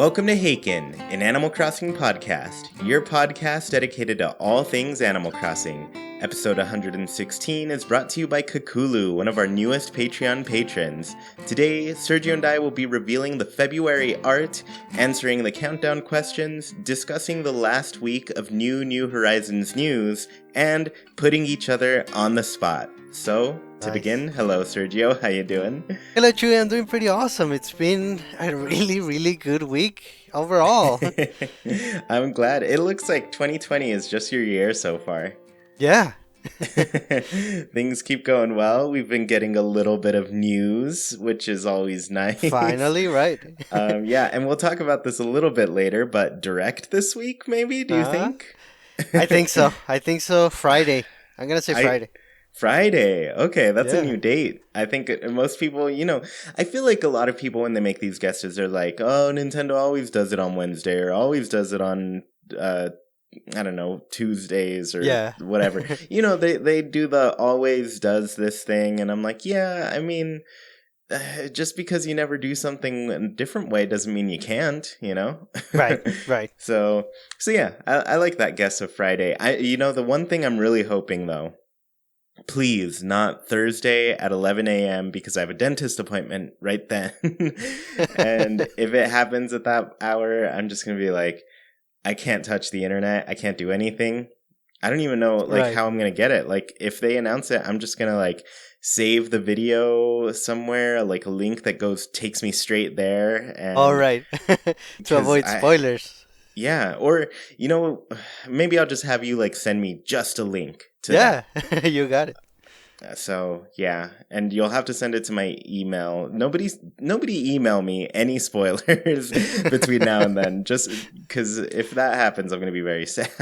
Welcome to Haken, an Animal Crossing podcast, your podcast dedicated to all things Animal Crossing. Episode 116 is brought to you by Kakulu, one of our newest Patreon patrons. Today, Sergio and I will be revealing the February art, answering the countdown questions, discussing the last week of New Horizons news, and putting each other on the spot. So, to begin, hello Sergio, how you doing? Hello Chewy, I'm doing pretty awesome. It's been a really good week overall. I'm glad. It looks like 2020 is just your year so far. Yeah. Things keep going well. We've been getting a little bit of news, which is always nice. Finally, right? Yeah, and we'll talk about this a little bit later, but direct this week, maybe? Do you think? I think so. Friday. I'm going to say Friday. Friday. Okay, that's a new date. I think most people, I feel like a lot of people when they make these guesses are like, oh, Nintendo always does it on Wednesday or always does it on, I don't know, Tuesdays or whatever. They do the always does this thing. And I'm like, yeah, I mean, just because you never do something a different way doesn't mean you can't, Right. So yeah, I like that guess of Friday. The one thing I'm really hoping though, please, not Thursday at 11 a.m. because I have a dentist appointment right then. And if it happens at that hour, I'm just going to be like, I can't touch the internet. I can't do anything. I don't even know how I'm going to get it. Like, if they announce it, I'm just going to save the video somewhere, like a link that takes me straight there. And all right. To avoid spoilers. Yeah. Or, maybe I'll just have you send me just a link. Yeah, you got it. So, yeah, and you'll have to send it to my email. Nobody email me any spoilers between now and then, just because if that happens, I'm going to be very sad.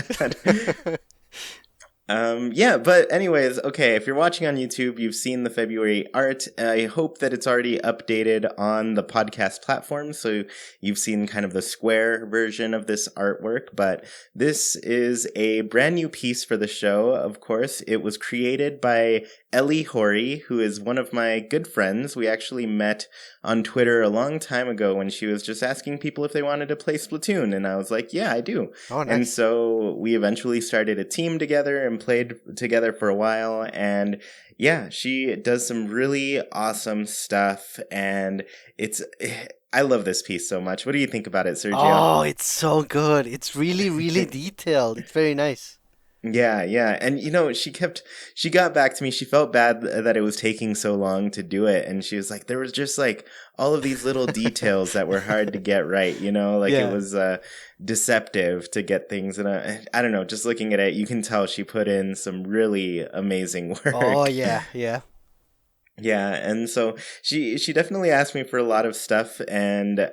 Yeah, but anyways, okay, if you're watching on YouTube, you've seen the February art. I hope that it's already updated on the podcast platform, so you've seen kind of the square version of this artwork, but this is a brand new piece for the show, of course. It was created by Ellie Horie, who is one of my good friends. We actually met on Twitter a long time ago when she was just asking people if they wanted to play Splatoon, and I was like, yeah, I do. Oh, nice. And so we eventually started a team together and played together for a while, and yeah, she does some really awesome stuff, and I love this piece so much. What do you think about it, Sergio? Oh, it's so good. It's really detailed. It's very nice. Yeah. And, she got back to me. She felt bad that it was taking so long to do it. And she was like, there was just all of these little details that were hard to get right, It was deceptive to get things. And I don't know, just looking at it, you can tell she put in some really amazing work. Oh, yeah. Yeah, and so she definitely asked me for a lot of stuff, and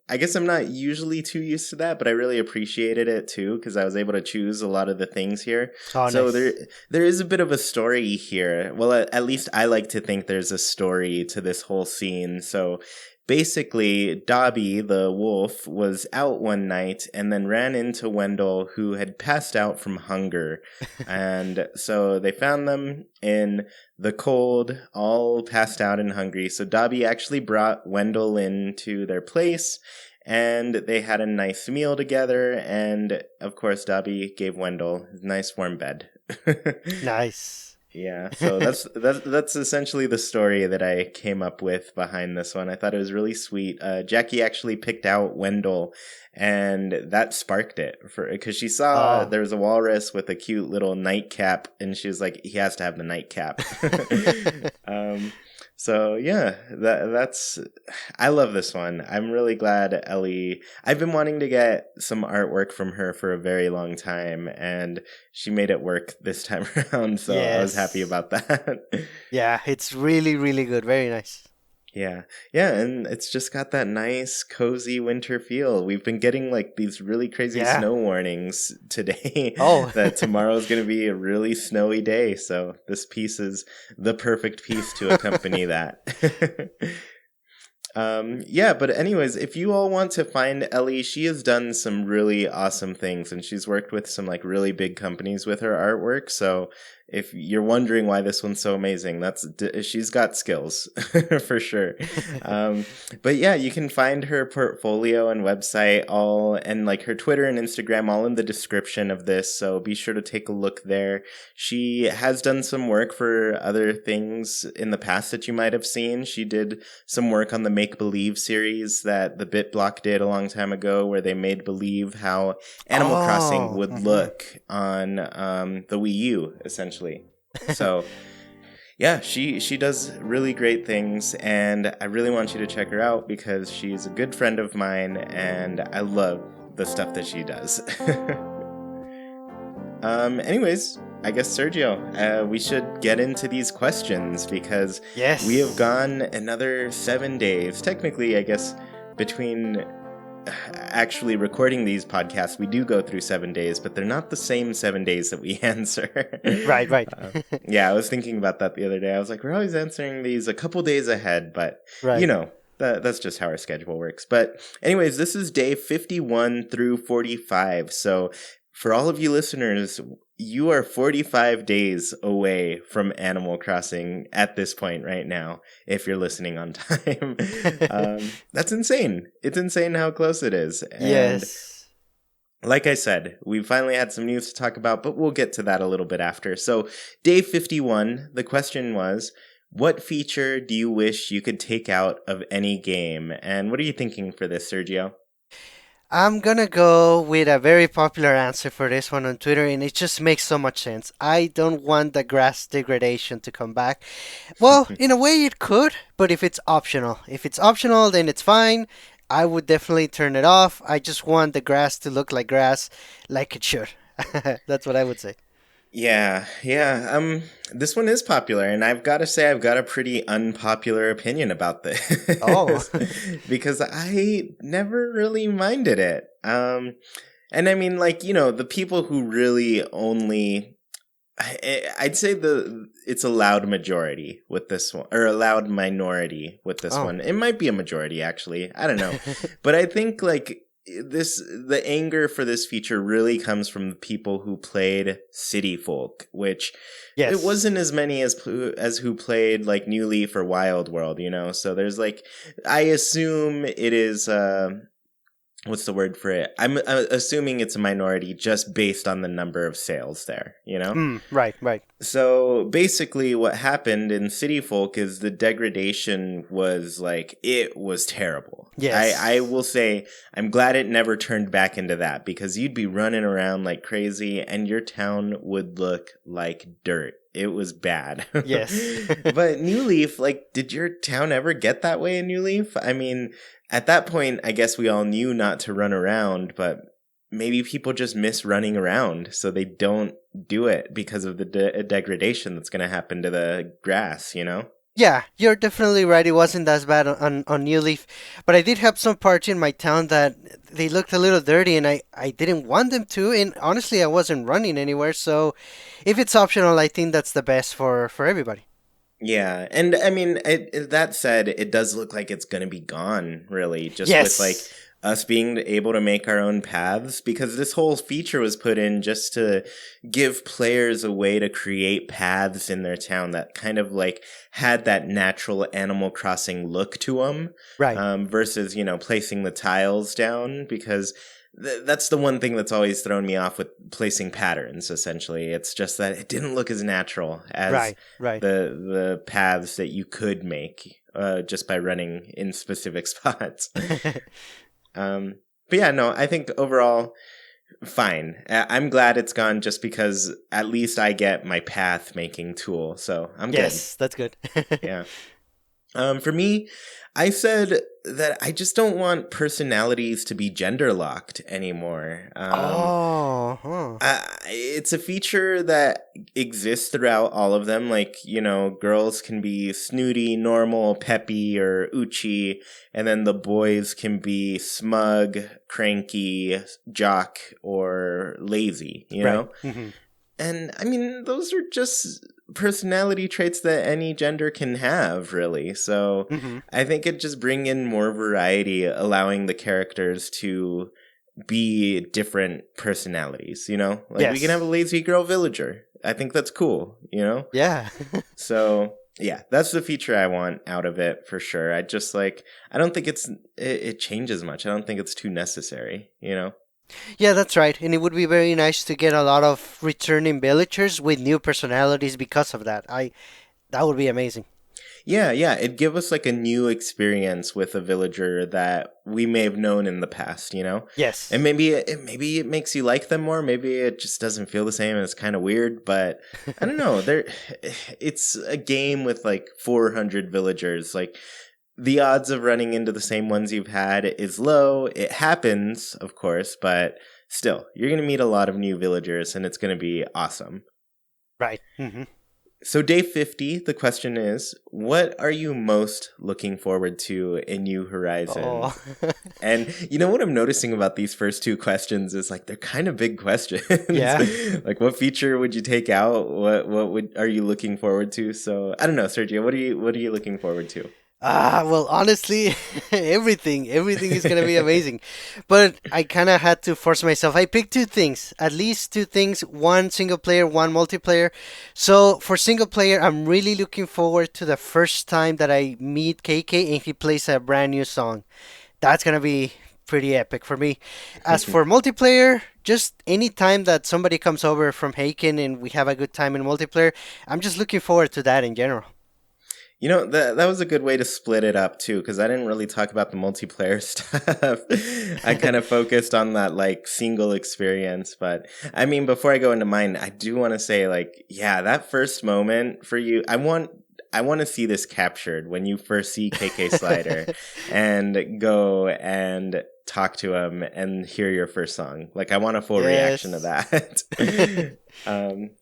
I guess I'm not usually too used to that, but I really appreciated it too, because I was able to choose a lot of the things here. Oh, so nice. there is a bit of a story here. Well, at least I like to think there's a story to this whole scene. So basically, Dobby, the wolf, was out one night and then ran into Wendell, who had passed out from hunger. And so they found them in the cold, all passed out and hungry. So Dobby actually brought Wendell into their place, and they had a nice meal together. And of course, Dobby gave Wendell a nice warm bed. Nice. Yeah, so that's essentially the story that I came up with behind this one. I thought it was really sweet. Jackie actually picked out Wendell, and that sparked it because she saw there was a walrus with a cute little nightcap, and she was like, he has to have the nightcap. So yeah, that's I love this one. I'm really glad Ellie. I've been wanting to get some artwork from her for a very long time, and she made it work this time around. So yes. I was happy about that. Yeah, it's really good. Very nice. Yeah, and it's just got that nice, cozy winter feel. We've been getting these really crazy snow warnings today. Oh, that tomorrow's going to be a really snowy day. So this piece is the perfect piece to accompany that. Yeah, but anyways, if you all want to find Ellie, she has done some really awesome things, and she's worked with some really big companies with her artwork. So if you're wondering why this one's so amazing, she's got skills for sure. But yeah, you can find her portfolio and website and like her Twitter and Instagram all in the description of this. So be sure to take a look there. She has done some work for other things in the past that you might have seen. She did some work on the Make Believe series that the BitBlock did a long time ago, where they made believe how Animal Crossing would look on the Wii U, essentially. So yeah, she does really great things, and I really want you to check her out because she's a good friend of mine, and I love the stuff that she does. Anyways, I guess, Sergio, we should get into these questions because we have gone another 7 days. Technically, I guess, between actually recording these podcasts, we do go through 7 days, but they're not the same 7 days that we answer. Right. Yeah, I was thinking about that the other day. I was like, we're always answering these a couple days ahead, but you know, that's just how our schedule works. But anyways, this is day 51 through 45. So for all of you listeners, you are 45 days away from Animal Crossing at this point right now, if you're listening on time. That's insane. It's insane how close it is. And like I said, we finally had some news to talk about, but we'll get to that a little bit after. So day 51, the question was, what feature do you wish you could take out of any game? And what are you thinking for this, Sergio? I'm gonna go with a very popular answer for this one on Twitter, and it just makes so much sense. I don't want the grass degradation to come back. Well, in a way it could, but if it's optional. If it's optional, then it's fine. I would definitely turn it off. I just want the grass to look like grass, like it should. That's what I would say. Yeah. This one is popular, and I've got to say I've got a pretty unpopular opinion about this. Oh. Because I never really minded it. And I mean, like, you know, the people who really only, I'd say it's a loud majority with this one, or a loud minority with this one. It might be a majority, actually. I don't know. But I think, like, the anger for this feature really comes from the people who played City Folk, which it wasn't as many as who played like New Leaf or Wild World, you know. So there's like, I assume it is what's the word for it? I'm assuming it's a minority just based on the number of sales there, you know? Right. So basically what happened in City Folk is the degradation was like, it was terrible. Yes. I will say I'm glad it never turned back into that, because you'd be running around like crazy and your town would look like dirt. It was bad. Yes. But New Leaf, like, did your town ever get that way in New Leaf? I mean, at that point, I guess we all knew not to run around, but maybe people just miss running around, so they don't do it because of the degradation that's going to happen to the grass, you know? Yeah, you're definitely right. It wasn't as bad on New Leaf, but I did have some parts in my town that they looked a little dirty, and I didn't want them to, and honestly, I wasn't running anywhere, so if it's optional, I think that's the best for everybody. Yeah, and I mean, that said, it does look like it's going to be gone, really, just with like us being able to make our own paths, because this whole feature was put in just to give players a way to create paths in their town that kind of like had that natural Animal Crossing look to them, right? Versus, you know, placing the tiles down, because that's the one thing that's always thrown me off with placing patterns, essentially. It's just that it didn't look as natural as the paths that you could make just by running in specific spots. But yeah, no, I think overall, fine. I'm glad it's gone just because at least I get my path making tool, so I'm good. Yes, that's good. Yeah. For me, I said that I just don't want personalities to be gender locked anymore. It's a feature that exists throughout all of them. Like, you know, girls can be snooty, normal, peppy, or uchi, and then the boys can be smug, cranky, jock, or lazy, you know? Mm-hmm. And I mean, those are just personality traits that any gender can have, really. So I think it just bring in more variety, allowing the characters to be different personalities, you know? Like we can have a lazy girl villager. I think that's cool, you know? Yeah. So yeah, that's the feature I want out of it for sure. I just like, I don't think it changes much. I don't think it's too necessary, you know? Yeah, that's right. And it would be very nice to get a lot of returning villagers with new personalities because of that. I That would be amazing. Yeah, yeah, it'd give us like a new experience with a villager that we may have known in the past, you know? And Yes. maybe it makes you like them more. Maybe it just doesn't feel the same and it's kind of weird, but I don't know. It's a game with like 400 villagers. Like the odds of running into the same ones you've had is low. It happens, of course, but still, you're going to meet a lot of new villagers and it's going to be awesome. Right. So, day 50, the question is, what are you most looking forward to in New Oh. Horizons? And you know what I'm noticing about these first two questions is like they're kind of big questions. Yeah. Like, what feature would you take out? Are you looking forward to? So, I don't know, Sergio, what are you looking forward to? Well, honestly, everything is gonna be amazing. But I kind of had to force myself. I picked two things, at least two things, one single player, one multiplayer. So for single player, I'm really looking forward to the first time that I meet KK and he plays a brand new song. That's gonna be pretty epic for me. As for multiplayer, just any time that somebody comes over from Haken and we have a good time in multiplayer, I'm just looking forward to that in general. You know, that was a good way to split it up too, because I didn't really talk about the multiplayer stuff. I kind of focused on that like single experience. But I mean, before I go into mine, I do want to say like, yeah, that first moment for you, I want to see this captured when you first see KK Slider and go and talk to him and hear your first song. Like, I want a full reaction to Yes. that.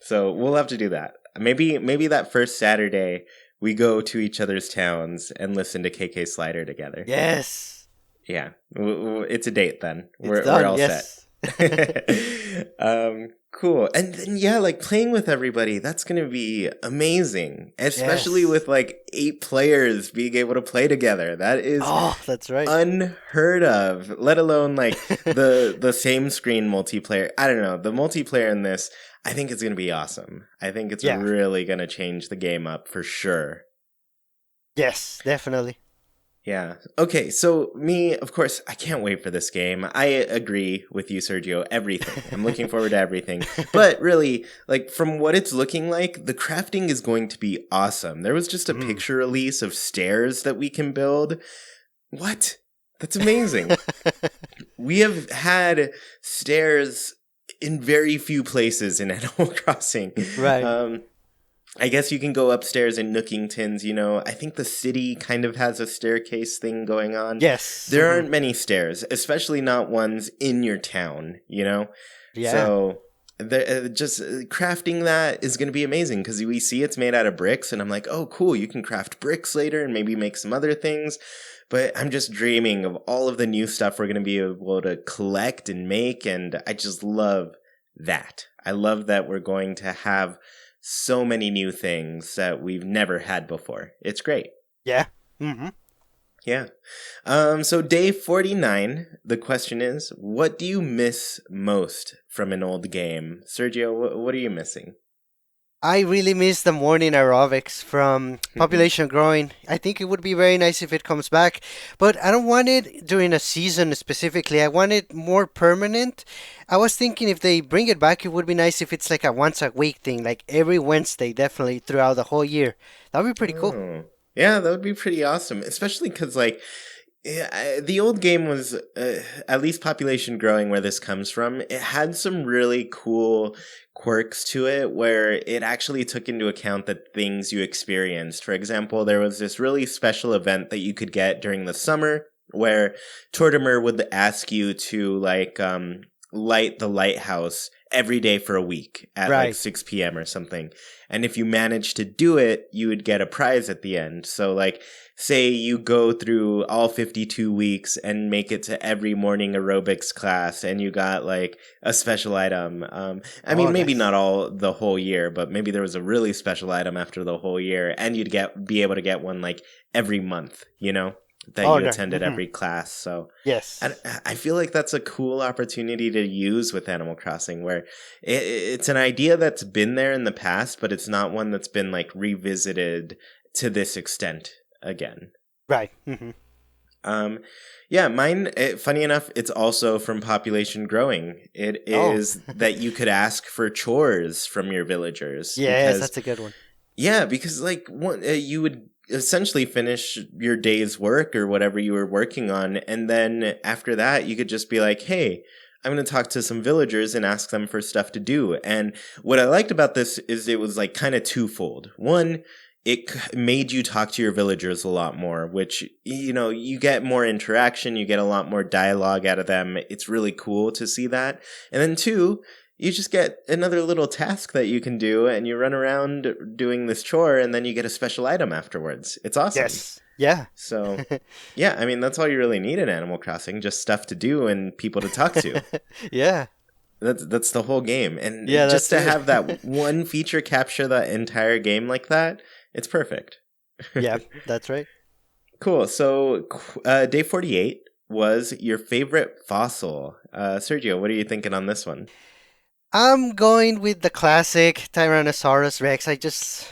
So we'll have to do that. Maybe that first Saturday we go to each other's towns and listen to KK Slider together. Yes. Yeah, it's a date then. It's We're done. all set. Yes. Cool. And then yeah, like playing with everybody, that's gonna be amazing. Especially Yes. with like 8 players being able to play together. That is Oh, that's right. unheard of. Let alone like the same screen multiplayer. I don't know. The multiplayer in this, I think it's gonna be awesome. I think it's Yeah. really gonna change the game up for sure. Yes, definitely. Yeah. Okay, so me, of course, I can't wait for this game. I agree with you, Sergio. Everything. I'm looking forward to everything. But really, like from what it's looking like, the crafting is going to be awesome. There was just a Mm. picture release of stairs that we can build. What? That's amazing. We have had stairs in very few places in Animal Crossing. Right. I guess you can go upstairs in Nookingtons, you know. I think the city kind of has a staircase thing going on. Yes. There aren't many stairs, especially not ones in your town, you know? Yeah. So just crafting that is going to be amazing because we see it's made out of bricks and I'm like, oh, cool, you can craft bricks later and maybe make some other things. But I'm just dreaming of all of the new stuff we're going to be able to collect and make. And I just love that. I love that we're going to have so many new things that we've never had before. It's great. Yeah. Mm-hmm. Yeah. So day 49, the question is, what do you miss most from an old game? Sergio, what are you missing? I really miss the morning aerobics from population growing. I think it would be very nice if it comes back, but I don't want it during a season specifically. I want it more permanent. I was thinking if they bring it back, it would be nice if it's like a once a week thing, like every Wednesday, definitely throughout the whole year. That would be pretty cool. Oh, yeah, that would be pretty awesome, especially because like yeah, the old game was at least population growing where this comes from. It had some really cool quirks to it where it actually took into account the things you experienced. For example, there was this really special event that you could get during the summer where Tortimer would ask you to like light the lighthouse every day for a week at like Right. 6 p.m. or something. And if you managed to do it, you would get a prize at the end. So like say you go through all 52 weeks and make it to every morning aerobics class and you got like a special item. I Oh, mean, maybe nice. not all the whole year, but maybe there was a really special item after the whole year and be able to get one like every month, you know? that Oh you no. attended every class. So I, Yes. I feel like that's a cool opportunity to use with Animal Crossing, where it's an idea that's been there in the past, but it's not one that's been like revisited to this extent again. Right. Um, yeah, mine, funny enough, it's also from population growing. It Oh. is that you could ask for chores from your villagers Yes, because, that's a good one. yeah, because like you would essentially finish your day's work or whatever you were working on. And then after that, you could just be like, hey, I'm going to talk to some villagers and ask them for stuff to do. And what I liked about this is it was like kind of twofold. One, made you talk to your villagers a lot more, which, you get more interaction, you get a lot more dialogue out of them. It's really cool to see that. And then two, you just get another little task that you can do, and you run around doing this chore, and then you get a special item afterwards. It's awesome. Yes. Yeah. So, yeah, I mean, that's all you really need in Animal Crossing, just stuff to do and people to talk to. Yeah. That's the whole game. And Yeah, just that's to it. have that one feature capture that entire game like that, it's perfect. Yeah, that's right. Cool. So, day 48 was your favorite fossil. Sergio, what are you thinking on this one? I'm going with the classic Tyrannosaurus Rex. I just,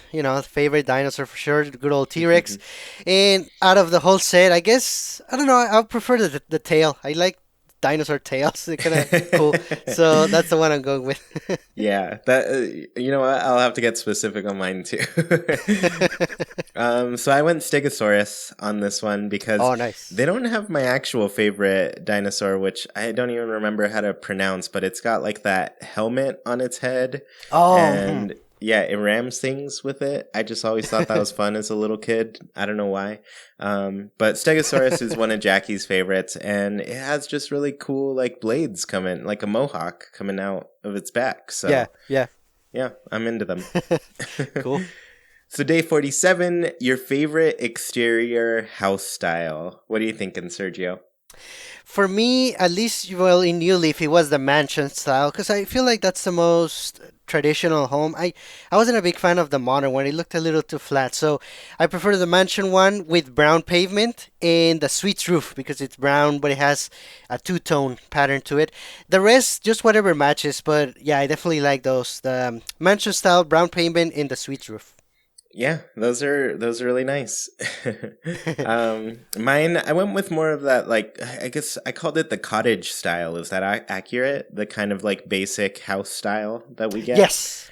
favorite dinosaur for sure, the good old T-Rex. And out of the whole set, I guess, I don't know, I prefer the tail. I like dinosaur tails. They're kind of cool. So that's the one I'm going with. Yeah, that you know what? I'll have to get specific on mine too. So I went Stegosaurus on this one because Oh, they nice. don't have my actual favorite dinosaur, which I don't even remember how to pronounce, but it's got like that helmet on its head, Oh, and yeah, it rams things with it. I just always thought that was fun as a little kid. I don't know why. But Stegosaurus is one of Jackie's favorites, and it has just really cool like blades coming, like a mohawk coming out of its back. yeah, So yeah. yeah, I'm into them. Cool. So day 47, your favorite exterior house style. What are you thinking, Sergio? For me, at least, well, in New Leaf, it was the mansion style because I feel like that's the most traditional home. I wasn't a big fan of the modern one; it looked a little too flat. So I prefer the mansion one with brown pavement and the suite roof because it's brown, but it has a two-tone pattern to it. The rest, just whatever matches. But yeah, I definitely like those the mansion style brown pavement and the suite roof. Yeah, those are really nice. Mine, I went with more of that, like I guess I called it the cottage style. Is that accurate? The kind of like basic house style that we get. Yes.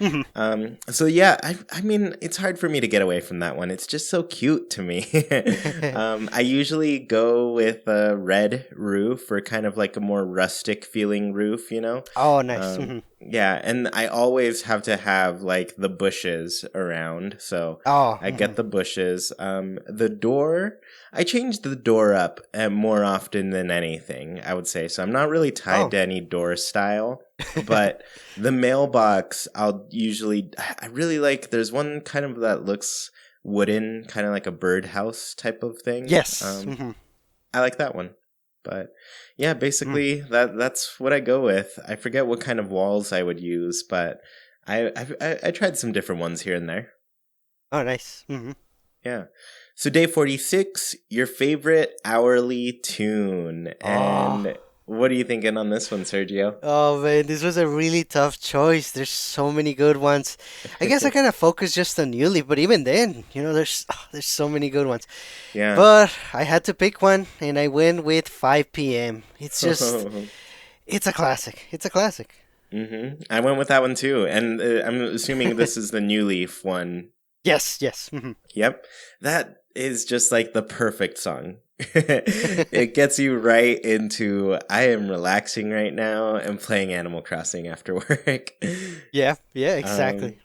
So yeah, I mean, it's hard for me to get away from that one. It's just so cute to me. I usually go with a red roof or kind of like a more rustic feeling roof, you know? Oh, nice. Um, yeah, and I always have to have like the bushes around, so Oh. I get the bushes. The door, I change the door up more often than anything, I would say. So I'm not really tied Oh. to any door style, but the mailbox, I really like, there's one kind of that looks wooden, kind of like a birdhouse type of thing. Yes. I like that one. But yeah, basically that's what I go with. I forget what kind of walls I would use, but I tried some different ones here and there. Oh, nice. Yeah. So day 46, your favorite hourly tune. Oh. And what are you thinking on this one, Sergio? Oh man, this was a really tough choice. There's so many good ones. I guess I kind of focused just on Yuli, but even then, there's so many good ones. Yeah. But I had to pick one, and I went with 5 p.m. It's a classic. It's a classic. I went with that one too. And I'm assuming this is the New Leaf one. Yes, yes. Yep. That is just like the perfect song. It gets you right into I am relaxing right now and playing Animal Crossing after work. Yeah, yeah, um, exactly.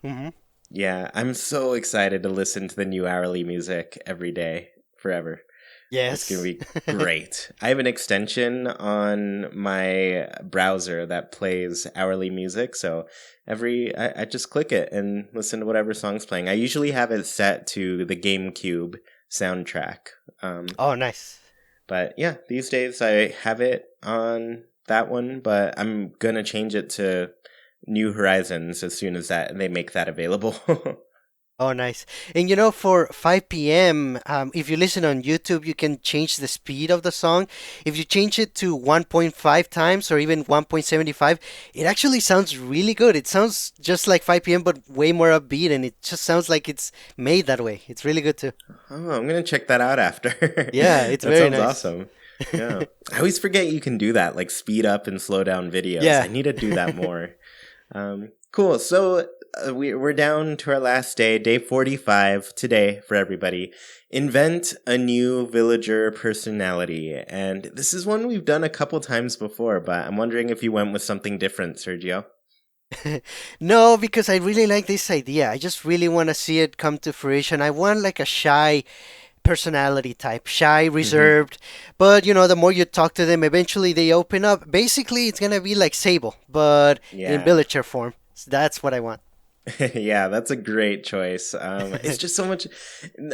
yeah, I'm so excited to listen to the new hourly music every day, forever. It's going Yes. to be great. I have an extension on my browser that plays hourly music. So I just click it and listen to whatever song's playing. I usually have it set to the GameCube soundtrack. Oh, nice. But yeah, these days I have it on that one, but I'm going to change it to New Horizons as soon as they make that available. Oh, nice. And for 5 p.m., if you listen on YouTube, you can change the speed of the song. If you change it to 1.5 times or even 1.75, it actually sounds really good. It sounds just like 5 p.m., but way more upbeat, and it just sounds like it's made that way. It's really good too. Oh, I'm gonna check that out after. Yeah, it's That very sounds nice. awesome. Yeah. I always forget you can do that, like speed up and slow down videos. I Yeah. need to do that more. Cool. So we're down to our last day, day 45 today for everybody. Invent a new villager personality. And this is one we've done a couple times before, but I'm wondering if you went with something different, Sergio. No, because I really like this idea. I just really want to see it come to fruition. I want like a shy personality type, shy, Hmm. reserved. But the more you talk to them, eventually they open up. Basically, it's gonna be like Sable, but in Yeah. villager form. So that's what I want. Yeah, that's a great choice. It's just so much.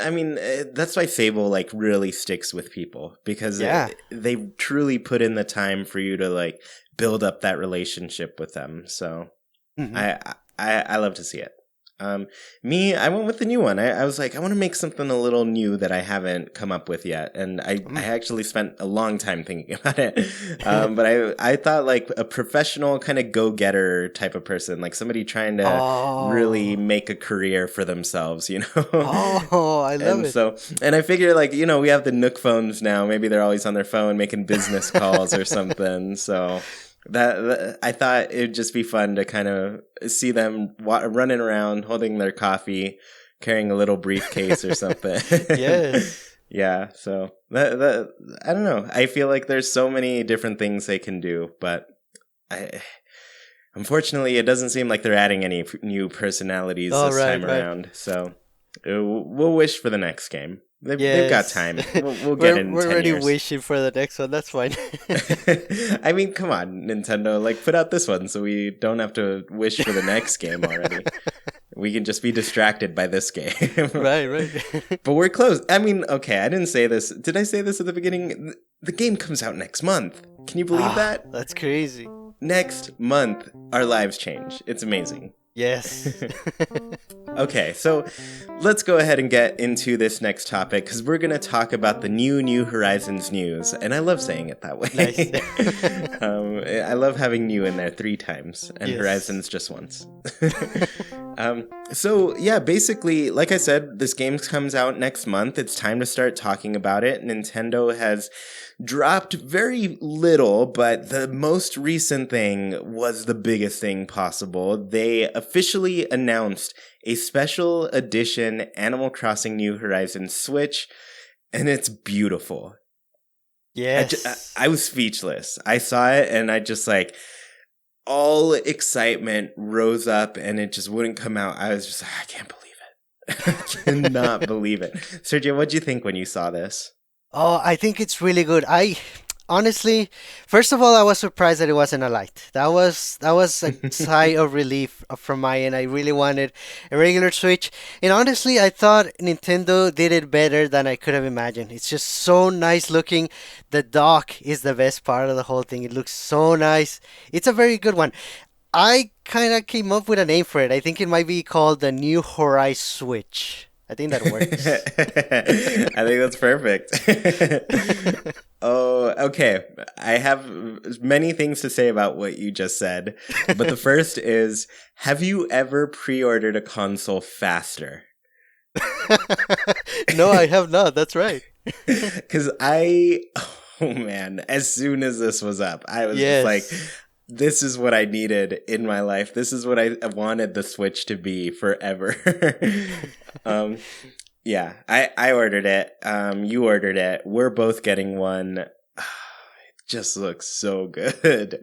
I mean, that's why Fable like really sticks with people because Yeah. they truly put in the time for you to like build up that relationship with them. So Hmm. I love to see it. Um, Me, I went with the new one. I was like, I want to make something a little new that I haven't come up with yet, and I actually spent a long time thinking about it. But I thought like a professional kind of go getter type of person, like somebody trying to really Oh. make a career for themselves, you know. Oh, I love And it. so, and I figure like we have the Nook phones now. Maybe they're always on their phone making business calls or something. So that I thought it'd just be fun to kind of see them running around holding their coffee, carrying a little briefcase or something. Yes. Yeah, so that I don't know. I feel like there's so many different things they can do, but I unfortunately it doesn't seem like they're adding any new personalities Oh, this right, time right. around. So we'll wish for the next game. They've got Yes. time. We'll get we're it in we're 10 already years. wishing for the next one. That's fine. I mean, come on, Nintendo, like put out this one so we don't have to wish for the next game already. We can just be distracted by this game. Right, right. But we're close. I mean, okay, I didn't say this. Did I say this at the beginning? The game comes out next month. Can you believe Ah, that? that's crazy. Next month, our lives change. It's amazing. Yes. Okay, so let's go ahead and get into this next topic because we're going to talk about the New Horizons news. And I love saying it that Nice. way. I love having new in there 3 times and Yes. Horizons just once. So, yeah, basically, like I said, this game comes out next month. It's time to start talking about it. Nintendo has dropped very little, but the most recent thing was the biggest thing possible. They officially announced a special edition Animal Crossing New Horizons Switch, and it's beautiful. I Yes. was speechless. I saw it, and I just like all excitement rose up, and it just wouldn't come out. I was just like, I can't believe it. I cannot believe it. Sergio, what'd you think when you saw this? Oh, I think it's really good. I honestly, first of all, I was surprised that it wasn't a light. That was a sigh of relief from my end. I really wanted a regular Switch, and honestly, I thought Nintendo did it better than I could have imagined. It's just so nice looking. The dock is the best part of the whole thing. It looks so nice. It's a very good one. I kind of came up with a name for it. I think it might be called the New Horizon Switch. I think that works. I think that's perfect. Oh, okay. I have many things to say about what you just said, but the first is, have you ever pre-ordered a console faster? No, I have not. That's right. Because oh man, as soon as this was up, I was just like, Yes. this is what I needed in my life. This is what I wanted the Switch to be forever. um, yeah, I ordered it. You ordered it. We're both getting one. Just looks so good.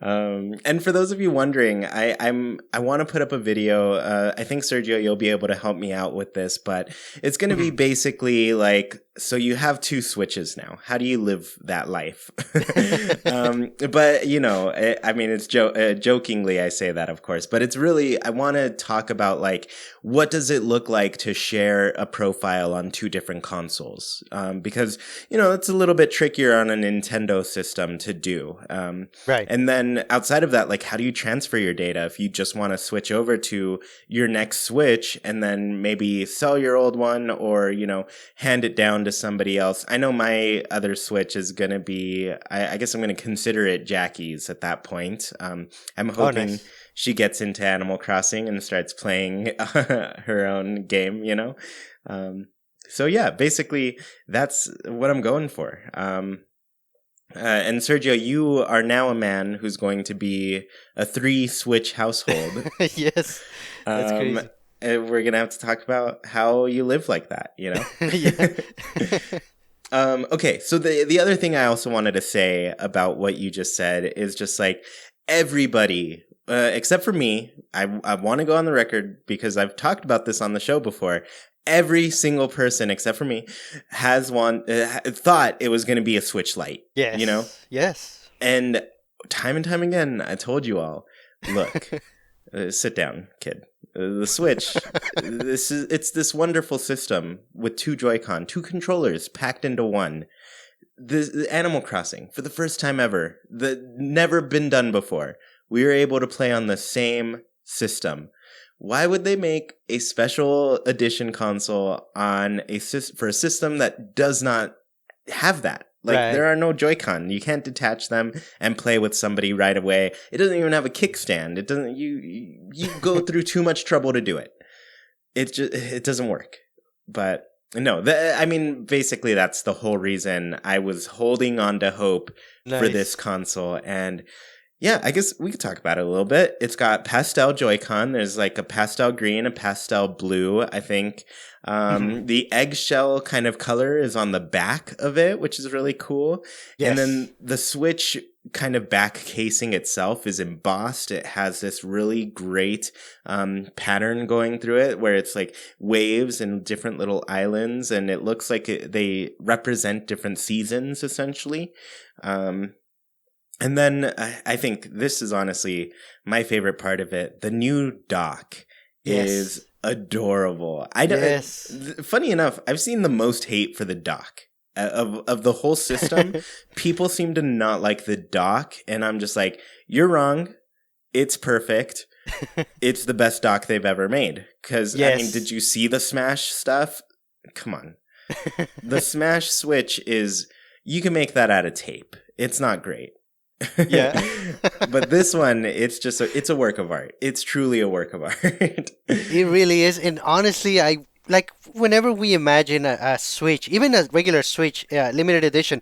And for those of you wondering, I want to put up a video. I think Sergio, you'll be able to help me out with this, but it's going to be Mhm. basically like so you have two Switches now. How do you live that life? But I mean, it's jokingly I say that, of course, but it's really, I want to talk about like, what does it look like to share a profile on two different consoles? Because it's a little bit trickier on a Nintendo system to do. Right. And then outside of that, like, how do you transfer your data if you just want to switch over to your next Switch and then maybe sell your old one, or hand it down to somebody else? I know my other Switch is going to be, I guess I'm going to consider it Jackie's at that point. I'm hoping nice. she gets into Animal Crossing and starts playing her own game, So yeah, basically that's what I'm going for. And Sergio, you are now a man who's going to be a 3-Switch household. Yes, that's crazy. We're going to have to talk about how you live like that, Yeah. Okay, so the other thing I also wanted to say about what you just said is just like, everybody, except for me, I want to go on the record because I've talked about this on the show before. Every single person except for me has thought it was going to be a Switch Lite. Yes. Yes. And time again, I told you all, look, sit down, kid. The Switch, it's this wonderful system with 2 Joy-Con, 2 controllers packed into one. The Animal Crossing, for the first time ever, never been done before, we were able to play on the same system. Why would they make a special edition console for a system that does not have that? Like, Right. there are no Joy-Con. You can't detach them and play with somebody right away. It doesn't even have a kickstand. It doesn't. You go through too much trouble to do it. It doesn't work. But no, I mean, basically that's the whole reason I was holding on to hope for this console. And yeah, I guess we could talk about it a little bit. It's got pastel Joy-Con. There's like a pastel green, a pastel blue, I think. The eggshell kind of color is on the back of it, which is really cool. Yes. And then the Switch kind of back casing itself is embossed. It has this really great pattern going through it where it's like waves and different little islands, and it looks like they represent different seasons, essentially. And then I think this is honestly my favorite part of it. The new dock is adorable. Funny enough, I've seen the most hate for the dock of the whole system. People seem to not like the dock, and I'm just like, you're wrong. It's perfect. It's the best dock they've ever made. Because, I mean, did you see the Smash stuff? Come on. The Smash Switch you can make that out of tape. It's not great. Yeah. But this one, it's a work of art. It's truly a work of art. It really is. And honestly, whenever we imagine a Switch, even a regular Switch limited edition,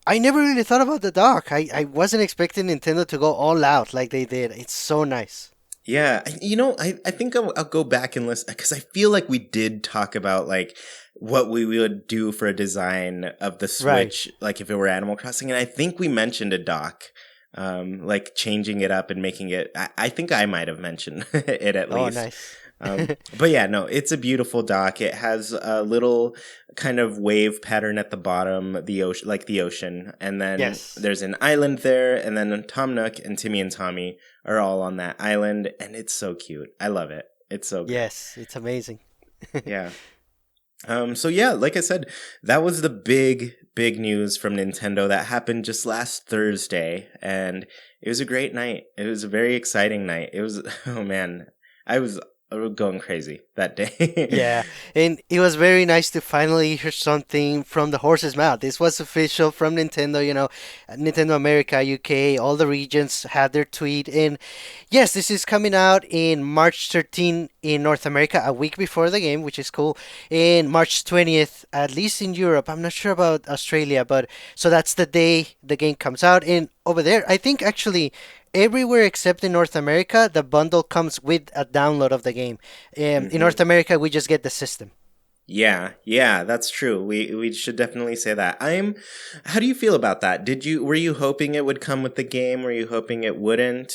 I never really thought about the dock. I wasn't expecting Nintendo to go all out like they did. It's so nice. Yeah. I think I'll go back and listen, because I feel like we did talk about like what we would do for a design of the Switch, like if it were Animal Crossing. And I think we mentioned a dock, like changing it up and making it, I think I might have mentioned it at least. Oh, nice. But yeah, no, it's a beautiful dock. It has a little kind of wave pattern at the bottom, the ocean. And then there's an island there. And then Tom Nook and Timmy and Tommy are all on that island. And it's so cute. I love it. It's so good. Yes, it's amazing. Yeah. So yeah, like I said, that was the big news from Nintendo that happened just last Thursday, and it was a great night. It was a very exciting night. It was, oh man, I was going crazy that day. Yeah, and it was very nice to finally hear something from the horse's mouth. This was official from Nintendo, Nintendo America, UK, all the regions had their tweet. And yes, this is coming out in March 13 in North America, a week before the game, which is cool. In March 20th, at least in Europe. I'm not sure about Australia, but so that's the day the game comes out. And over there, I think actually everywhere except in North America, the bundle comes with a download of the game. In North America, we just get the system. Yeah, that's true. We should definitely say that. How do you feel about that? Were you hoping it would come with the game? Were you hoping it wouldn't?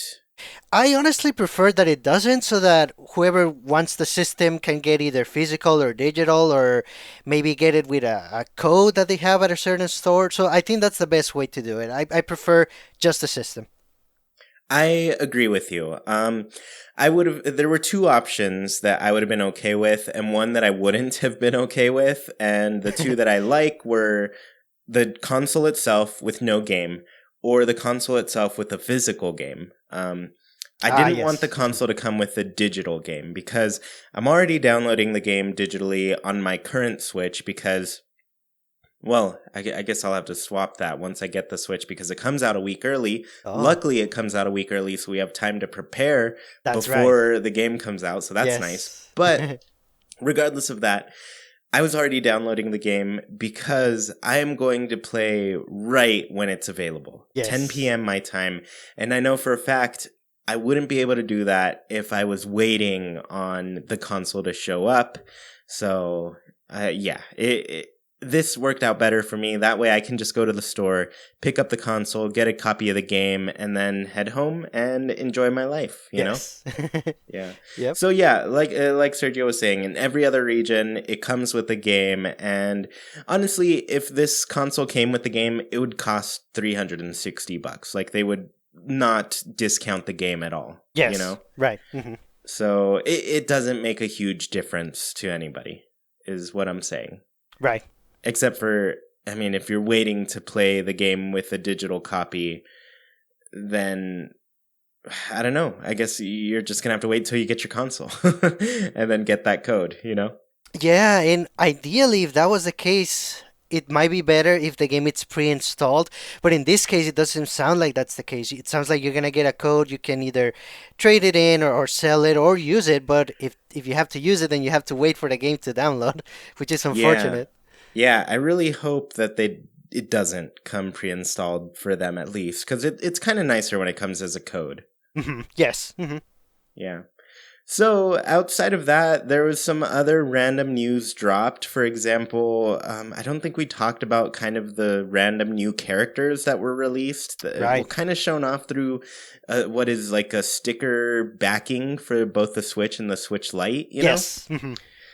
I honestly prefer that it doesn't, so that whoever wants the system can get either physical or digital, or maybe get it with a code that they have at a certain store. So I think that's the best way to do it. I prefer just the system. I agree with you. I would have. There were two options that I would have been okay with, and one that I wouldn't have been okay with. And the two that I like were the console itself with no game, or the console itself with a physical game. I Ah, didn't want the yes. console to come with a digital game because I'm already downloading the game digitally on my current Switch because, well, I guess I'll have to swap that once I get the Switch because it comes out a week early. Oh, Luckily, it comes out a week early, so we have time to prepare that's right. before the game comes out, so that's nice. Yes. But regardless of that, I was already downloading the game because I am going to play right when it's available, 10 Yes. p.m. my time. And I know for a fact I wouldn't be able to do that if I was waiting on the console to show up. So, yeah, this worked out better for me. That way I can just go to the store, pick up the console, get a copy of the game, and then head home and enjoy my life, you know? Yes. Yeah. Yep. So yeah, like Sergio was saying, in every other region, it comes with the game, and honestly, if this console came with the game, it would cost $360. Like they would not discount the game at all, you Yes. know? Right. So it doesn't make a huge difference to anybody, is what I'm saying. Right. Except for, I mean, if you're waiting to play the game with a digital copy, then I don't know. I guess you're just gonna have to wait till you get your console and then get that code, you know? Yeah, and ideally, if that was the case, it might be better if the game is pre-installed. But in this case, it doesn't sound like that's the case. It sounds like you're gonna get a code. You can either trade it in or sell it or use it. But if you have to use it, then you have to wait for the game to download, which is Yeah. unfortunate. Yeah, I really hope that it doesn't come pre-installed for them at least, because it's kind of nicer when it comes as a code. Yes. Yeah. So outside of that, there was some other random news dropped. For example, I don't think we talked about kind of the random new characters that were released. Well, Right. kind of shown off through what is like a sticker backing for both the Switch and the Switch Lite, you know? Yes.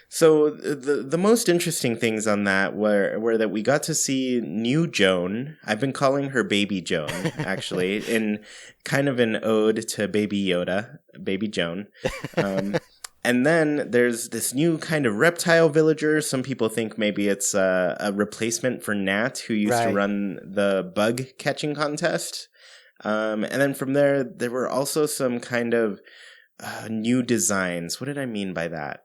So the most interesting things on that were that we got to see new Joan. I've been calling her Baby Joan, actually, in kind of an ode to Baby Yoda, Baby Joan. Um, and then there's this new kind of reptile villager. Some people think maybe it's a replacement for Nat, who used to Right. run the bug catching contest. And then from there were also some kind of new designs. What did I mean by that?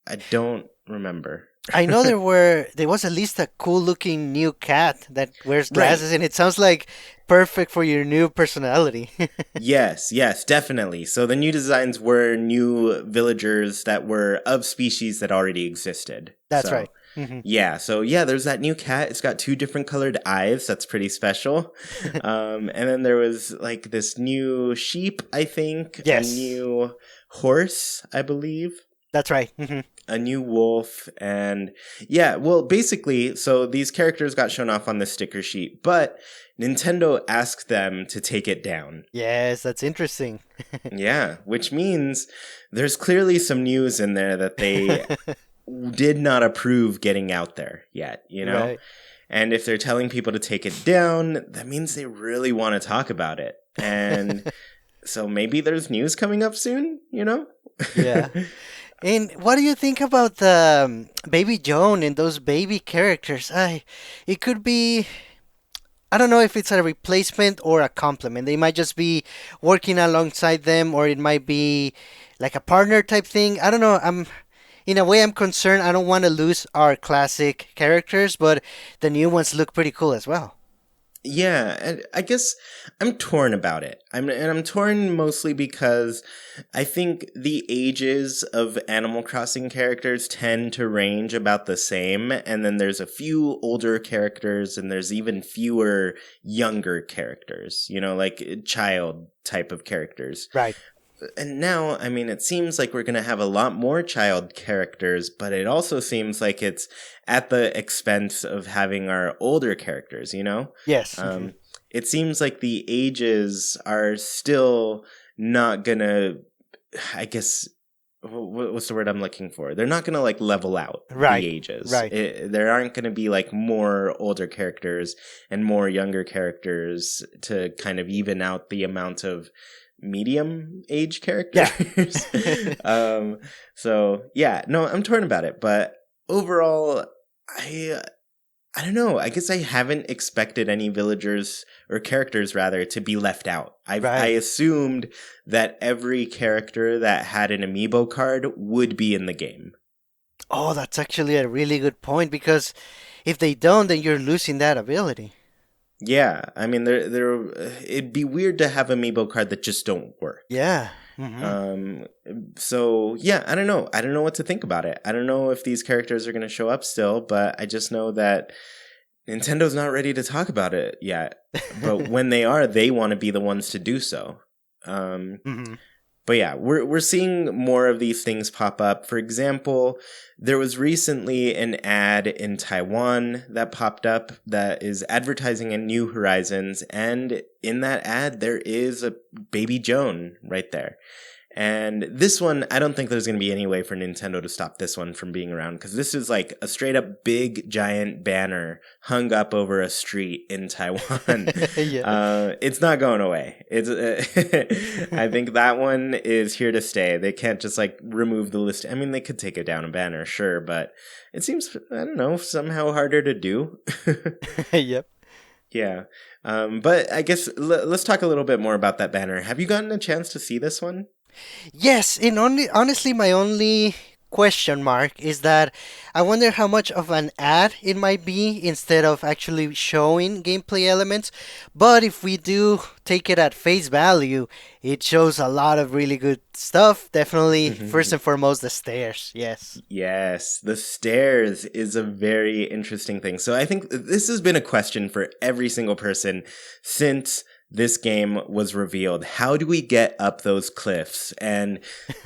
I don't remember. I know there was at least a cool looking new cat that wears Right. glasses, and it sounds like perfect for your new personality. Yes, definitely. So the new designs were new villagers that were of species that already existed. That's right. So there's that new cat. It's got two different colored eyes. That's pretty special. And then there was like this new sheep, I think, a Yes, new horse, I believe. that's right. A new wolf, and yeah, well, basically, so these characters got shown off on the sticker sheet, but Nintendo asked them to take it down. Yes, that's interesting. Yeah, which means there's clearly some news in there that they did not approve getting out there yet, you know? Right. And if they're telling people to take it down, that means they really want to talk about it. And so maybe there's news coming up soon, you know? Yeah. And what do you think about the Baby Joan and those baby characters? It could be. I don't know if it's a replacement or a complement. They might just be working alongside them, or it might be like a partner type thing. I don't know. In a way, I'm concerned. I don't want to lose our classic characters, but the new ones look pretty cool as well. Yeah, and I guess I'm torn about it. I'm torn mostly because I think the ages of Animal Crossing characters tend to range about the same, and then there's a few older characters and there's even fewer younger characters, you know, like child type of characters. Right. And now, I mean, it seems like we're going to have a lot more child characters, but it also seems like it's at the expense of having our older characters, you know? Yes. It seems like the ages are still not gonna, I guess, what's the word I'm looking for? They're not gonna like level out the Right. ages. Right. There aren't gonna be like more older characters and more younger characters to kind of even out the amount of medium age Yeah. characters. So yeah, no, I'm torn about it, but overall, I I don't know. I guess I haven't expected any villagers or characters rather to be left out. I Right. assumed that every character that had an amiibo card would be in the game. Oh, that's actually a really good point because if they don't, then you're losing that ability. Yeah, I mean, it'd be weird to have amiibo card that just don't work. Yeah. Hmm. Um, so yeah, I don't know. I don't know what to think about it. I don't know if these characters are going to show up still, but I just know that Nintendo's not ready to talk about it yet. But when they are, they want to be the ones to do so. Um, Hmm. but yeah, we're seeing more of these things pop up. For example, there was recently an ad in Taiwan that popped up that is advertising a New Horizons, and in that ad there is a baby Joan right there. And this one, I don't think there's going to be any way for Nintendo to stop this one from being around, because this is like a straight up big giant banner hung up over a street in Taiwan. Yeah. It's not going away. It's I think that one is here to stay. They can't just like remove the list. I mean, they could take it down a banner, sure, but it seems, I don't know, somehow harder to do. Yep. Yeah. But I guess let's talk a little bit more about that banner. Have you gotten a chance to see this one? Yes, and only honestly, my only question mark is that I wonder how much of an ad it might be instead of actually showing gameplay elements. But if we do take it at face value, it shows a lot of really good stuff. Definitely, first and foremost, the stairs. Yes. Yes, the stairs is a very interesting thing. So I think this has been a question for every single person since this game was revealed. How do we get up those cliffs? And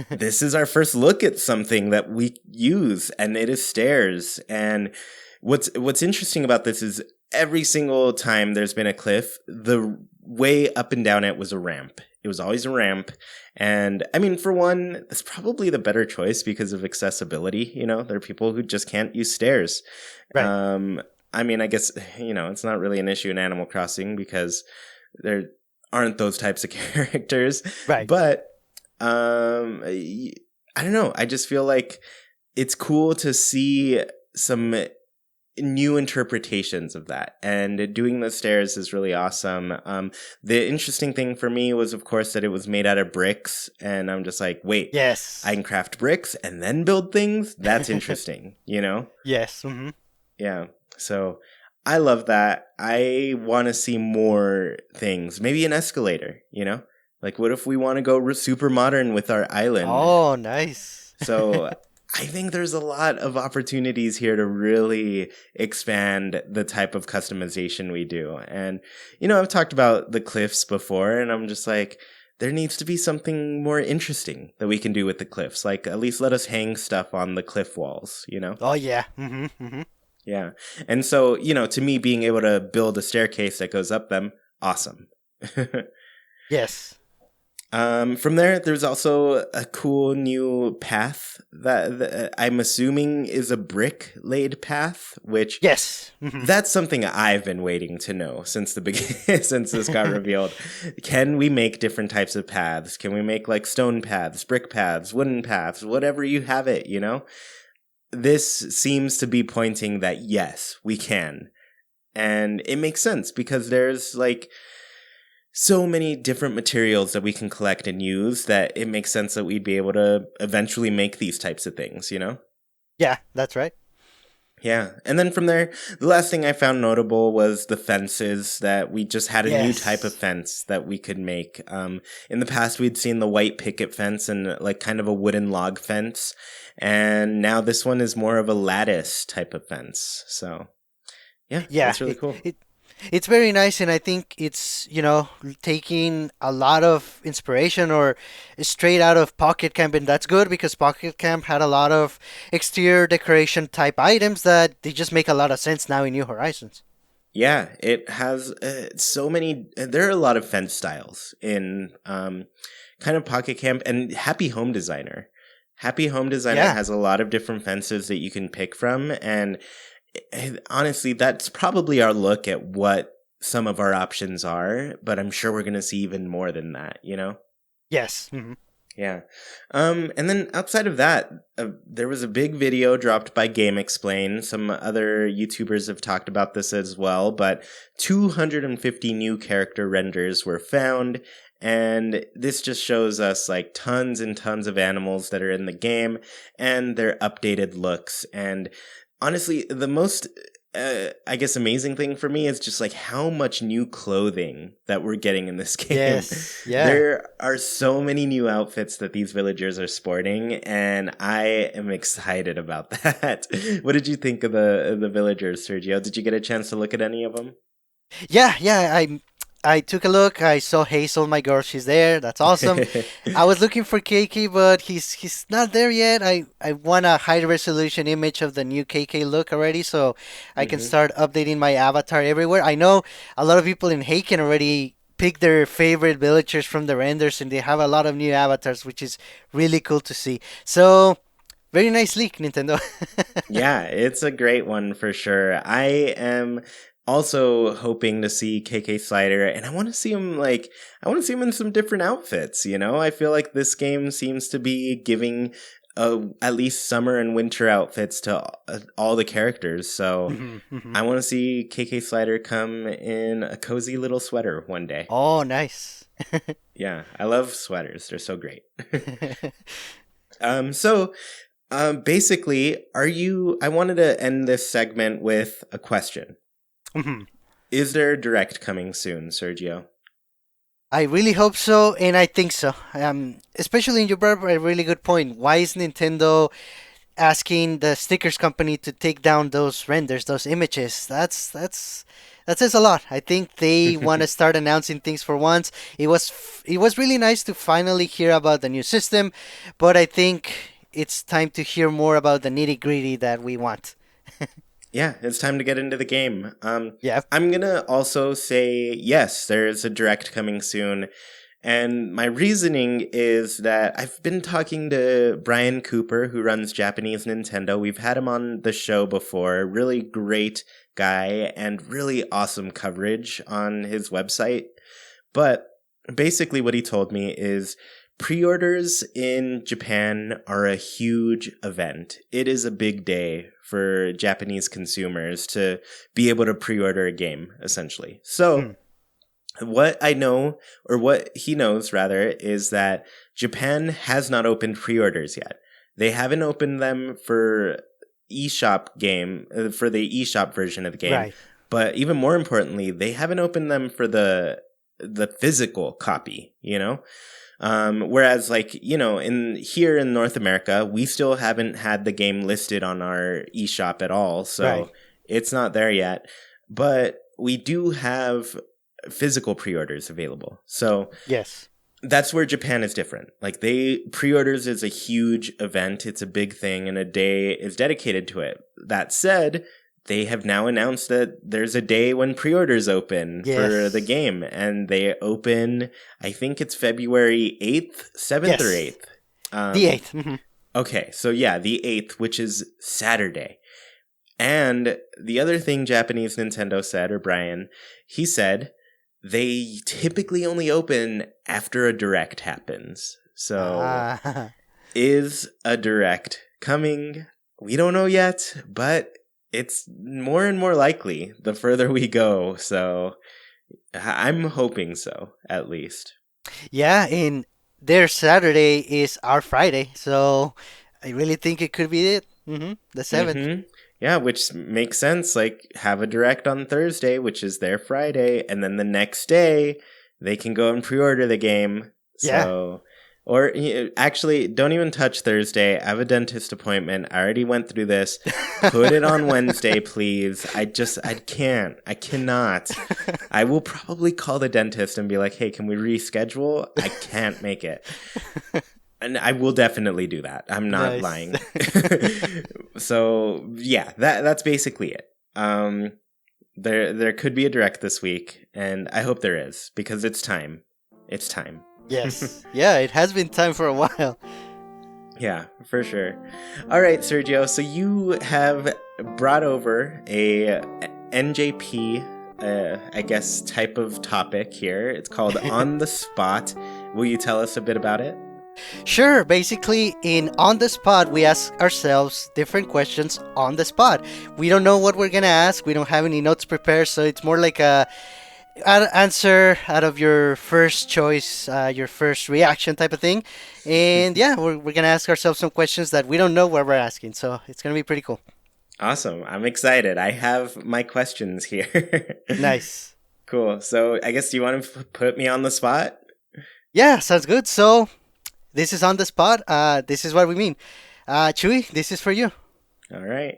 this is our first look at something that we use, and it is stairs. And what's interesting about this is every single time there's been a cliff, the way up and down it was a ramp. It was always a ramp. And I mean, for one, it's probably the better choice because of accessibility. You know, there are people who just can't use stairs. Right. I mean, I guess, it's not really an issue in Animal Crossing because there aren't those types of characters. Right. But I don't know. I just feel like it's cool to see some new interpretations of that, and doing the stairs is really awesome. The interesting thing for me was, of course, that it was made out of bricks, and I'm just like, wait, Yes. I can craft bricks and then build things? That's interesting, Yes. Hmm. Yeah. So I love that. I want to see more things. Maybe an escalator, Like, what if we want to go super modern with our island? Oh, nice. So I think there's a lot of opportunities here to really expand the type of customization we do. And, I've talked about the cliffs before, and I'm just like, there needs to be something more interesting that we can do with the cliffs. Like, at least let us hang stuff on the cliff walls. Oh, yeah. Hmm. Hmm. Yeah. And so, to me, being able to build a staircase that goes up them, awesome. Yes. From there's also a cool new path that I'm assuming is a brick laid path, which Yes. Hmm. that's something I've been waiting to know since the beginning, since this got revealed. Can we make different types of paths? Can we make like stone paths, brick paths, wooden paths, whatever you have it, This seems to be pointing that yes, we can. And it makes sense because there's like so many different materials that we can collect and use that it makes sense that we'd be able to eventually make these types of things, Yeah, that's right. Yeah. And then from there, the last thing I found notable was the fences, that we just had a new type of Yes. fence that we could make. In the past, we'd seen the white picket fence and like kind of a wooden log fence. And now this one is more of a lattice type of fence. So yeah, Yeah, that's really cool. it's very nice, and I think it's, taking a lot of inspiration or straight out of Pocket Camp, and that's good because Pocket Camp had a lot of exterior decoration type items that they just make a lot of sense now in New Horizons. Yeah, it has so many. There are a lot of fence styles in kind of Pocket Camp and Happy Home Designer. Happy Home Designer Yeah. has a lot of different fences that you can pick from, and honestly, that's probably our look at what some of our options are, but I'm sure we're going to see even more than that, you know? Yes. Mm-hmm. Yeah. And then outside of that, there was a big video dropped by Game Explain. Some other YouTubers have talked about this as well, but 250 new character renders were found. And this just shows us like tons and tons of animals that are in the game and their updated looks. And honestly, the most I guess amazing thing for me is just like how much new clothing that we're getting in this game. Yes. Yeah. There are so many new outfits that these villagers are sporting, and I am excited about that. What did you think of the villagers, Sergio? Did you get a chance to look at any of them? Yeah, yeah. I took a look. I saw Hazel, my girl. She's there. That's awesome. I was looking for KK, but he's not there yet. I want a high resolution image of the new KK look already, so I can Hmm. start updating my avatar everywhere. I know a lot of people in Haken already picked their favorite villagers from the renders, and they have a lot of new avatars, which is really cool to see. So very nice leak, Nintendo. Yeah, it's a great one for sure. I am also hoping to see KK Slider, and I want to see him I want to see him in some different outfits. You know, I feel like this game seems to be giving at least summer and winter outfits to all the characters. So Mhm, mhm. I want to see KK Slider come in a cozy little sweater one day. Oh, nice. Yeah, I love sweaters; they're so great. So basically, I wanted to end this segment with a question. Mhm. Is there a direct coming soon, Sergio? I really hope so, and I think so. Especially in you brought up a really good point. Why is Nintendo asking the stickers company to take down those renders, those images? That says a lot. I think they want to start announcing things for once. It was really nice to finally hear about the new system, but I think it's time to hear more about the nitty gritty that we want. Yeah, it's time to get into the game. Yeah. I'm gonna also say yes, there's a direct coming soon. And my reasoning is that I've been talking to Brian Cooper, who runs Japanese Nintendo. We've had him on the show before. Really great guy and really awesome coverage on his website. But basically, what he told me is pre-orders in Japan are a huge event. It is a big day for Japanese consumers to be able to pre-order a game, essentially. So, Mm. what I know, or what he knows rather, is that Japan has not opened pre-orders yet. They haven't opened them for for the eShop version of the game, Right. but even more importantly, they haven't opened them for the physical copy, you know? Whereas in North America, we still haven't had the game listed on our eShop at all, Right. so it's not there yet. But we do have physical pre-orders available. So Yes. that's where Japan is different. Like pre-orders is a huge event. It's a big thing and a day is dedicated to it. That said, they have now announced that there's a day when pre-orders open for the Yes. game, and they open, I think it's February 8th, 7th or Yes. 8th. The 8th. Okay, so yeah, the 8th, which is Saturday. And the other thing Japanese Nintendo said, or Brian, he said they typically only open after a direct happens. So Ah. is a direct coming? We don't know yet, but it's more and more likely the further we go. So I'm hoping so, at least. Yeah, and their Saturday is our Friday, so I really think it could be it. The 7th. Mm-hmm. Yeah, which makes sense. Like, have a direct on Thursday, which is their Friday, and then the next day they can go and pre-order the game. Yeah. So, or actually, don't even touch Thursday. I have a dentist appointment. I already went through this. Put it on Wednesday, please. I can't. I cannot. I will probably call the dentist and be like, hey, can we reschedule? I can't make it. And I will definitely do that. I'm not Nice. lying. So yeah, that's basically it. There could be a direct this week, and I hope there is because it's time. It's time. Yes. Yeah, it has been time for a while. Yeah, for sure. All right, Sergio. So you have brought over a NJP, I guess, type of topic here. It's called On the Spot. Will you tell us a bit about it? Sure, basically, in On the Spot, we ask ourselves different questions on the spot. We don't know what we're gonna ask, we don't have any notes prepared, so it's more like a answer out of your first choice, your first reaction type of thing. And yeah, we're gonna ask ourselves some questions that we don't know what we're asking, so it's gonna be pretty cool. Awesome. I'm excited. I have my questions here. Nice. Cool. So I guess, do you want to put me on the spot? Yeah, sounds good. So this is On the Spot. This is what we mean. Chewy, this is for you. All right.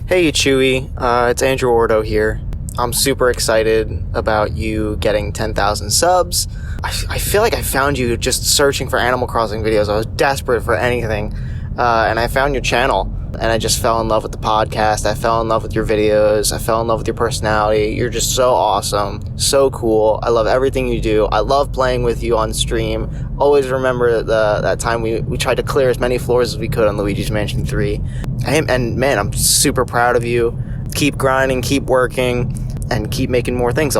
Hey Chewy, it's Andrew Ordo here. I'm super excited about you getting 10,000 subs. I feel like I found you just searching for Animal Crossing videos. I was desperate for anything, and I found your channel, and I just fell in love with the podcast. I fell in love with your videos. I fell in love with your personality. You're just so awesome, so cool. I love everything you do. I love playing with you on stream. Always remember that time we tried to clear as many floors as we could on Luigi's Mansion 3. And man, I'm super proud of you. Keep grinding, keep working, and keep making more things.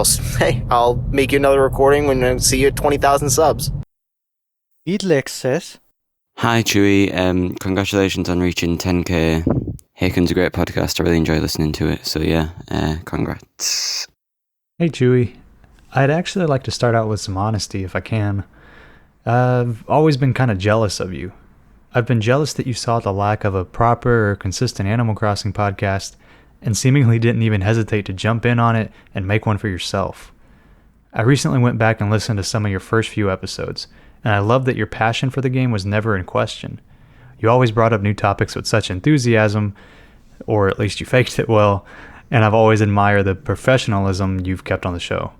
I'll make you another recording when I see you at 20,000 subs. Beatlex says, Hi Chewy, congratulations on reaching 10k. Haken's a great podcast, I really enjoy listening to it, so yeah, congrats. Hey Chewy, I'd actually like to start out with some honesty if I can. I've always been kind of jealous of you. I've been jealous that you saw the lack of a proper or consistent Animal Crossing podcast and seemingly didn't even hesitate to jump in on it and make one for yourself. I recently went back and listened to some of your first few episodes, and I love that your passion for the game was never in question. You always brought up new topics with such enthusiasm, or at least you faked it well, and I've always admired the professionalism you've kept on the show.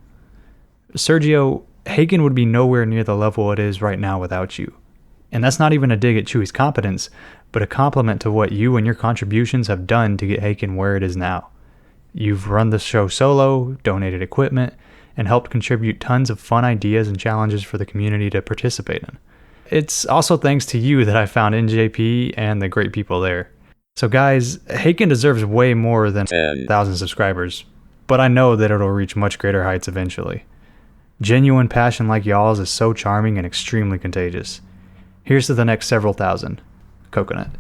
Sergio, Haken would be nowhere near the level it is right now without you. And that's not even a dig at Chewy's competence, but a compliment to what you and your contributions have done to get Haken where it is now. You've run the show solo, donated equipment, and helped contribute tons of fun ideas and challenges for the community to participate in. It's also thanks to you that I found NJP and the great people there. So guys, Haken deserves way more than 1,000 subscribers, but I know that it'll reach much greater heights eventually. Genuine passion like y'all's is so charming and extremely contagious. Here's to the next several thousand. Coconut.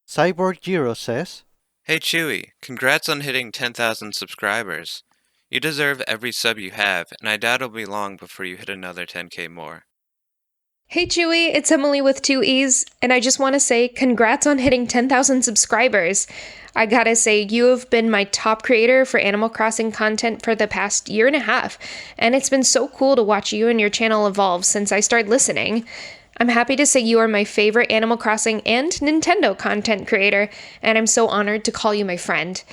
Cyborg Giro says, Hey Chewy, congrats on hitting 10,000 subscribers. You deserve every sub you have, and I doubt it'll be long before you hit another 10k more. Hey Chewy, it's Emily with 2 E's, and I just want to say congrats on hitting 10,000 subscribers. I gotta say, you have been my top creator for Animal Crossing content for the past year and a half, and it's been so cool to watch you and your channel evolve since I started listening. I'm happy to say you are my favorite Animal Crossing and Nintendo content creator, and I'm so honored to call you my friend.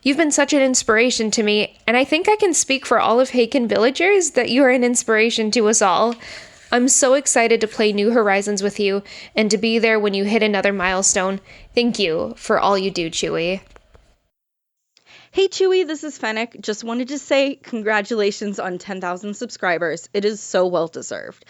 You've been such an inspiration to me, and I think I can speak for all of Haken villagers that you are an inspiration to us all. I'm so excited to play New Horizons with you and to be there when you hit another milestone. Thank you for all you do, Chewy. Hey Chewy, this is Fennec. Just wanted to say congratulations on 10,000 subscribers. It is so well deserved.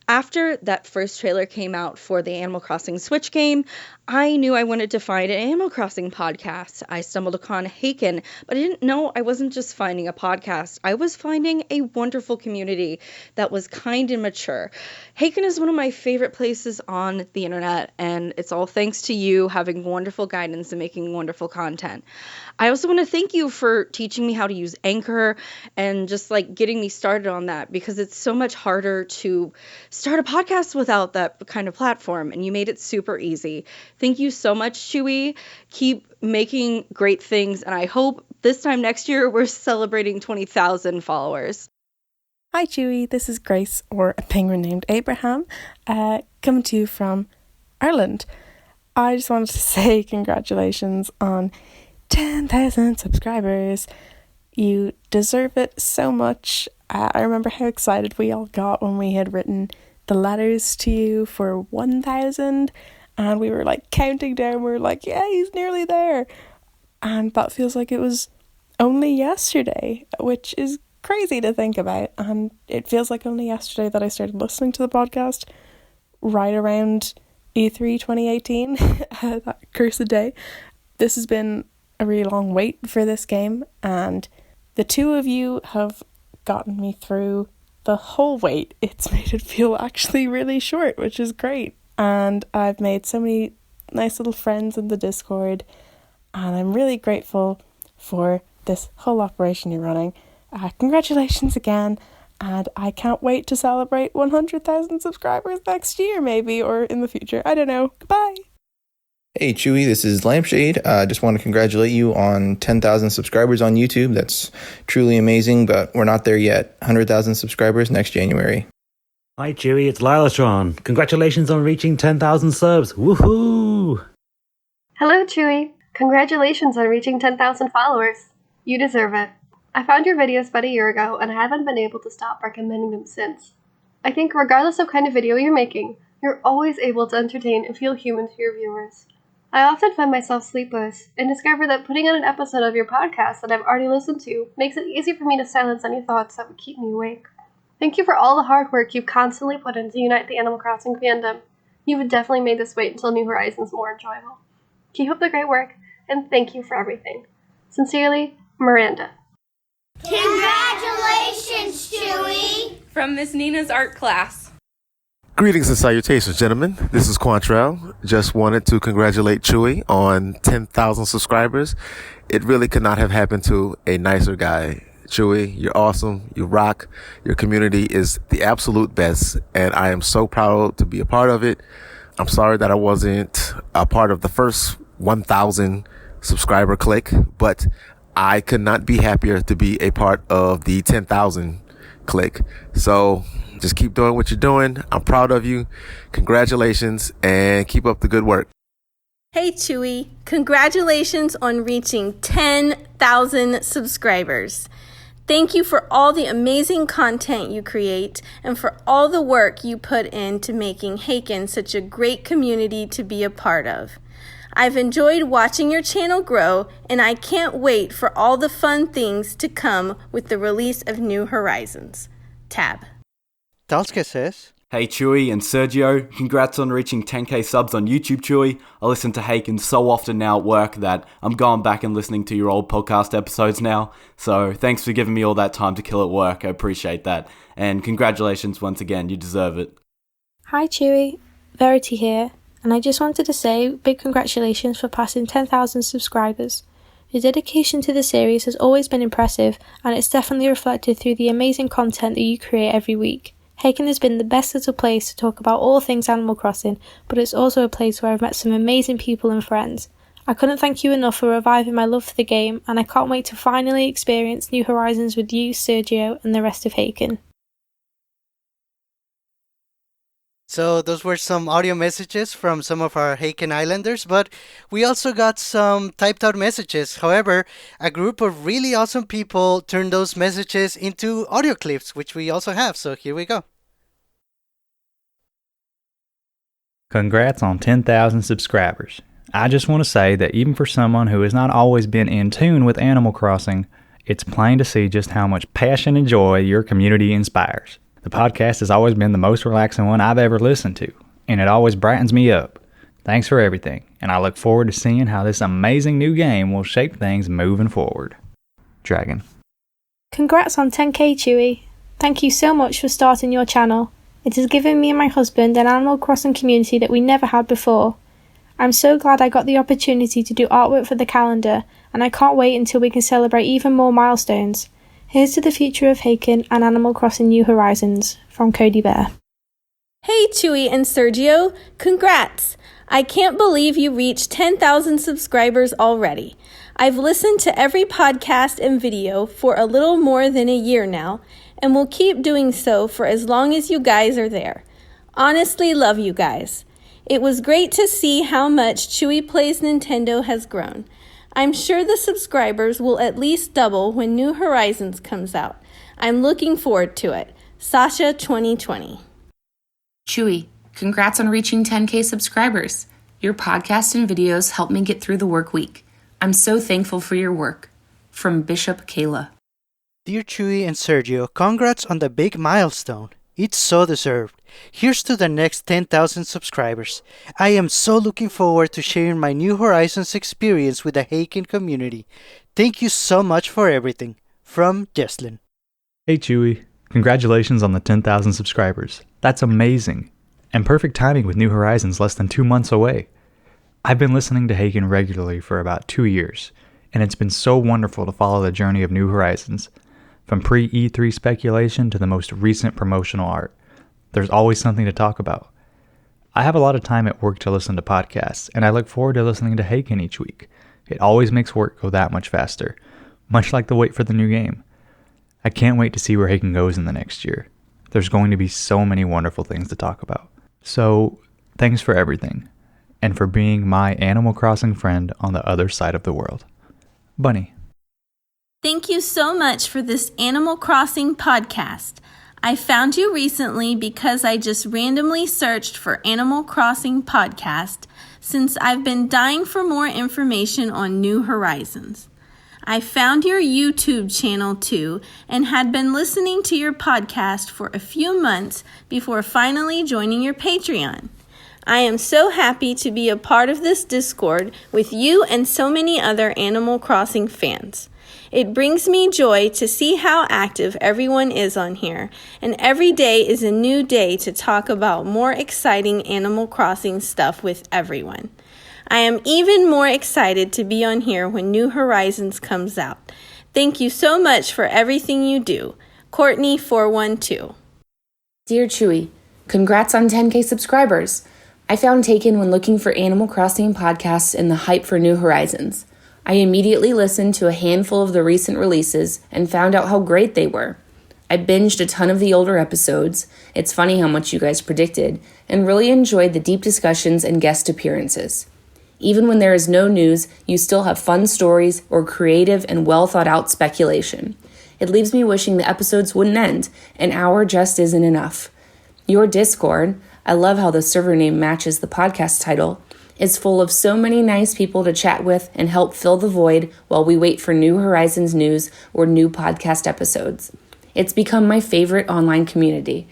After that first trailer came out for the Animal Crossing Switch game, I knew I wanted to find an Animal Crossing podcast. I stumbled upon Haken, but I didn't know I wasn't just finding a podcast. I was finding a wonderful community that was kind and mature. Haken is one of my favorite places on the internet, and it's all thanks to you having wonderful guidance and making wonderful content. I also want to thank you for teaching me how to use Anchor and just like getting me started on that, because it's so much harder to start a podcast without that kind of platform, and you made it super easy. Thank you so much, Chewy. Keep making great things, and I hope this time next year we're celebrating 20,000 followers. Hi Chewy, this is Grace, or a penguin named Abraham, coming to you from Ireland. I just wanted to say congratulations on 10,000 subscribers. You deserve it so much. I remember how excited we all got when we had written the letters to you for 1,000, and we were like counting down. We were like, yeah, he's nearly there. And that feels like it was only yesterday, which is crazy to think about. And it feels like only yesterday that I started listening to the podcast, right around E3 2018, that cursed day. This has been a really long wait for this game, and the two of you have gotten me through the whole wait. It's made it feel actually really short, which is great. And I've made so many nice little friends in the Discord, and I'm really grateful for this whole operation you're running. Congratulations again, and I can't wait to celebrate 100,000 subscribers next year, maybe, or in the future. I don't know. Goodbye. Hey Chewy, this is Lampshade. I just want to congratulate you on 10,000 subscribers on YouTube. That's truly amazing, but we're not there yet. 100,000 subscribers next January. Hi Chewy, it's Lilatron. Congratulations on reaching 10,000 subs. Woohoo! Hello Chewy. Congratulations on reaching 10,000 followers. You deserve it. I found your videos about a year ago and I haven't been able to stop recommending them since. I think regardless of kind of video you're making, you're always able to entertain and feel human to your viewers. I often find myself sleepless and discover that putting on an episode of your podcast that I've already listened to makes it easy for me to silence any thoughts that would keep me awake. Thank you for all the hard work you've constantly put in to unite the Animal Crossing fandom. You've definitely made this wait until New Horizons more enjoyable. Keep up the great work, and thank you for everything. Sincerely, Miranda. Congratulations, Chewy! From Miss Nina's art class. Greetings and salutations, gentlemen. This is Quantrell. Just wanted to congratulate Chewy on 10,000 subscribers. It really could not have happened to a nicer guy. Chewy, you're awesome. You rock. Your community is the absolute best, and I am so proud to be a part of it. I'm sorry that I wasn't a part of the first 1,000 subscriber click, but I could not be happier to be a part of the 10,000 click. So just keep doing what you're doing. I'm proud of you. Congratulations, and keep up the good work. Hey Chewy, congratulations on reaching 10,000 subscribers. Thank you for all the amazing content you create and for all the work you put into making Haken such a great community to be a part of. I've enjoyed watching your channel grow, and I can't wait for all the fun things to come with the release of New Horizons. Tab. Dalska says, Hey Chewy and Sergio, congrats on reaching 10k subs on YouTube, Chewy. I listen to Haken so often now at work that I'm going back and listening to your old podcast episodes now. So thanks for giving me all that time to kill at work. I appreciate that. And congratulations once again, you deserve it. Hi Chewy, Verity here. And I just wanted to say big congratulations for passing 10,000 subscribers. Your dedication to the series has always been impressive, and it's definitely reflected through the amazing content that you create every week. Haken has been the best little place to talk about all things Animal Crossing, but it's also a place where I've met some amazing people and friends. I couldn't thank you enough for reviving my love for the game, and I can't wait to finally experience New Horizons with you, Sergio, and the rest of Haken. So those were some audio messages from some of our Haken Islanders, but we also got some typed out messages. However, a group of really awesome people turned those messages into audio clips, which we also have. So here we go. Congrats on 10,000 subscribers. I just want to say that even for someone who has not always been in tune with Animal Crossing, it's plain to see just how much passion and joy your community inspires. The podcast has always been the most relaxing one I've ever listened to, and it always brightens me up. Thanks for everything, and I look forward to seeing how this amazing new game will shape things moving forward. Dragon. Congrats on 10k, Chewy. Thank you so much for starting your channel. It has given me and my husband an Animal Crossing community that we never had before. I'm so glad I got the opportunity to do artwork for the calendar, and I can't wait until we can celebrate even more milestones. Here's to the future of Haken and Animal Crossing New Horizons, from Cody Bear. Hey Chewy and Sergio, congrats! I can't believe you reached 10,000 subscribers already. I've listened to every podcast and video for a little more than a year now, and will keep doing so for as long as you guys are there. Honestly love you guys. It was great to see how much Chewy Plays Nintendo has grown. I'm sure the subscribers will at least double when New Horizons comes out. I'm looking forward to it. Sasha 2020. Chewy, congrats on reaching 10k subscribers. Your podcast and videos help me get through the work week. I'm so thankful for your work. From Bishop Kayla. Dear Chewy and Sergio, congrats on the big milestone. It's so deserved. Here's to the next 10,000 subscribers. I am so looking forward to sharing my New Horizons experience with the Haken community. Thank you so much for everything. From Jesslyn. Hey Chewy, congratulations on the 10,000 subscribers. That's amazing. And perfect timing with New Horizons less than 2 months away. I've been listening to Haken regularly for about 2 years, and it's been so wonderful to follow the journey of New Horizons. From pre-E3 speculation to the most recent promotional art, there's always something to talk about. I have a lot of time at work to listen to podcasts, and I look forward to listening to Haken each week. It always makes work go that much faster, much like the wait for the new game. I can't wait to see where Haken goes in the next year. There's going to be so many wonderful things to talk about. So, thanks for everything, and for being my Animal Crossing friend on the other side of the world. Bunny. Thank you so much for this Animal Crossing podcast. I found you recently because I just randomly searched for Animal Crossing podcast since I've been dying for more information on New Horizons. I found your YouTube channel too and had been listening to your podcast for a few months before finally joining your Patreon. I am so happy to be a part of this Discord with you and so many other Animal Crossing fans. It brings me joy to see how active everyone is on here, and every day is a new day to talk about more exciting Animal Crossing stuff with everyone. I am even more excited to be on here when New Horizons comes out. Thank you so much for everything you do. Courtney412. Dear Chewy, congrats on 10K subscribers. I found Taken when looking for Animal Crossing podcasts and the hype for New Horizons. I immediately listened to a handful of the recent releases and found out how great they were. I binged a ton of the older episodes, it's funny how much you guys predicted, and really enjoyed the deep discussions and guest appearances. Even when there is no news, you still have fun stories or creative and well thought out speculation. It leaves me wishing the episodes wouldn't end. An hour just isn't enough. Your Discord, I love how the server name matches the podcast title, is full of so many nice people to chat with and help fill the void while we wait for New Horizons news or new podcast episodes. It's become my favorite online community.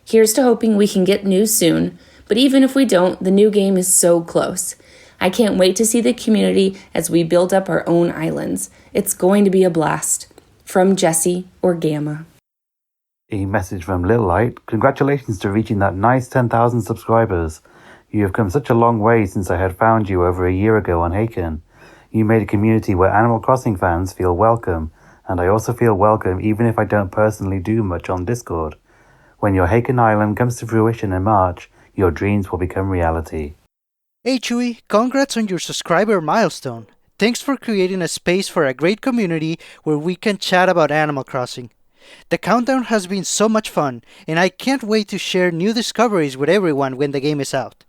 Here's to hoping we can get news soon, but even if we don't, the new game is so close. I can't wait to see the community as we build up our own islands. It's going to be a blast. From Jesse or Gamma. A message from Little Light. Congratulations to reaching that nice 10,000 subscribers. You have come such a long way since I had found you over a year ago on Haken. You made a community where Animal Crossing fans feel welcome, and I also feel welcome even if I don't personally do much on Discord. When your Haken Island comes to fruition in March, your dreams will become reality. Hey Chewy, congrats on your subscriber milestone. Thanks for creating a space for a great community where we can chat about Animal Crossing. The countdown has been so much fun, and I can't wait to share new discoveries with everyone when the game is out.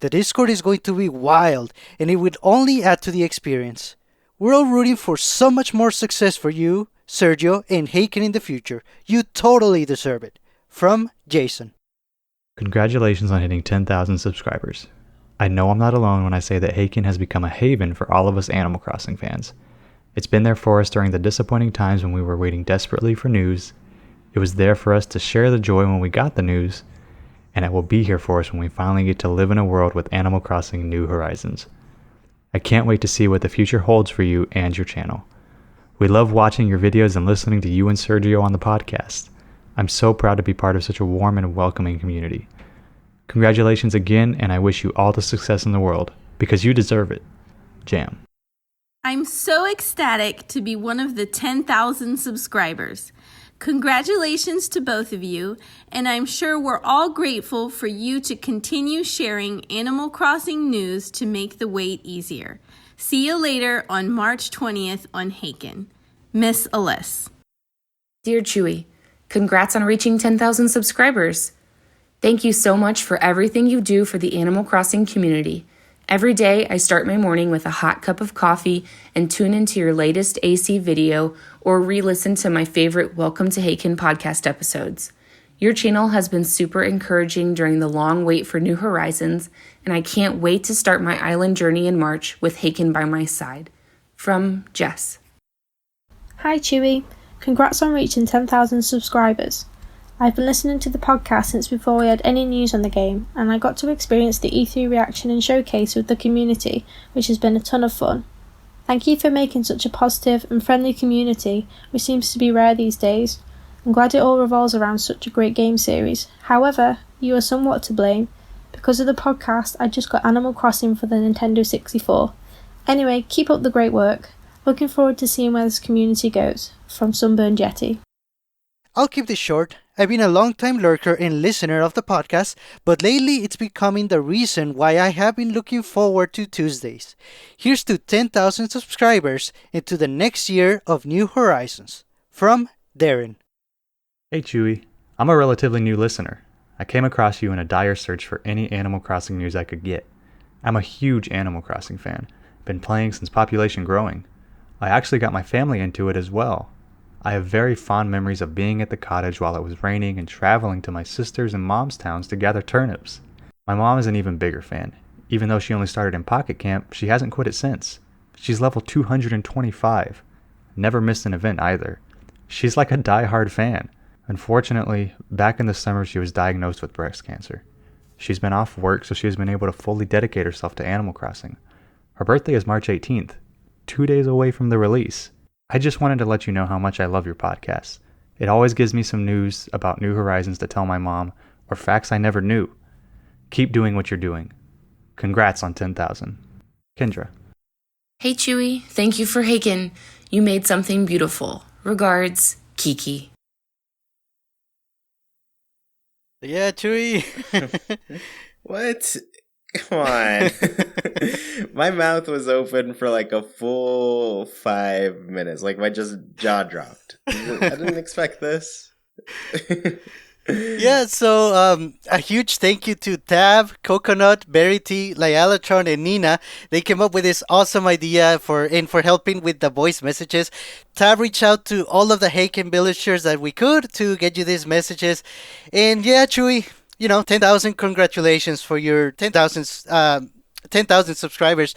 The Discord is going to be wild, and it would only add to the experience. We're all rooting for so much more success for you, Sergio, and Haken in the future. You totally deserve it. From Jason. Congratulations on hitting 10,000 subscribers. I know I'm not alone when I say that Haken has become a haven for all of us Animal Crossing fans. It's been there for us during the disappointing times when we were waiting desperately for news. It was there for us to share the joy when we got the news, and it will be here for us when we finally get to live in a world with Animal Crossing New Horizons. I can't wait to see what the future holds for you and your channel. We love watching your videos and listening to you and Sergio on the podcast. I'm so proud to be part of such a warm and welcoming community. Congratulations again, and I wish you all the success in the world, because you deserve it. Jam. I'm so ecstatic to be one of the 10,000 subscribers. Congratulations to both of you, and I'm sure we're all grateful for you to continue sharing Animal Crossing news to make the wait easier. See you later on March 20th on Haken. Miss Alyssa. Dear Chewy, congrats on reaching 10,000 subscribers. Thank you so much for everything you do for the Animal Crossing community. Every day, I start my morning with a hot cup of coffee and tune into your latest AC video or re-listen to my favorite Welcome to Haken podcast episodes. Your channel has been super encouraging during the long wait for New Horizons, and I can't wait to start my island journey in March with Haken by my side. From Jess. Hi Chewy. Congrats on reaching 10,000 subscribers. I've been listening to the podcast since before we had any news on the game, and I got to experience the E3 reaction and showcase with the community, which has been a ton of fun. Thank you for making such a positive and friendly community, which seems to be rare these days. I'm glad it all revolves around such a great game series. However, you are somewhat to blame. Because of the podcast, I just got Animal Crossing for the Nintendo 64. Anyway, keep up the great work. Looking forward to seeing where this community goes. From Sunburned Yeti. I'll keep this short. I've been a long-time lurker and listener of the podcast, but lately it's becoming the reason why I have been looking forward to Tuesdays. Here's to 10,000 subscribers and to the next year of New Horizons. From Darren. Hey Chewy, I'm a relatively new listener. I came across you in a dire search for any Animal Crossing news I could get. I'm a huge Animal Crossing fan. Been playing since population growing. I actually got my family into it as well. I have very fond memories of being at the cottage while it was raining and traveling to my sister's and mom's towns to gather turnips. My mom is an even bigger fan. Even though she only started in Pocket Camp, she hasn't quit it since. She's level 225. Never missed an event either. She's like a die-hard fan. Unfortunately, back in the summer she was diagnosed with breast cancer. She's been off work, so she has been able to fully dedicate herself to Animal Crossing. Her birthday is March 18th, 2 days away from the release. I just wanted to let you know how much I love your podcast. It always gives me some news about New Horizons to tell my mom, or facts I never knew. Keep doing what you're doing. Congrats on 10,000. Kendra. Hey Chewy, thank you for Haken. You made something beautiful. Regards, Kiki. Yeah, Chewy. What? Come on. My mouth was open for like a full 5 minutes. Like my just jaw dropped. I didn't expect this. Yeah, so a huge thank you to Tab, Coconut, Berry Tea, Lyalatron, and Nina. They came up with this awesome idea for helping with the voice messages. Tab reached out to all of the Haken villagers that we could to get you these messages. And yeah, Chewy, 10,000 congratulations for your 10,000 subscribers.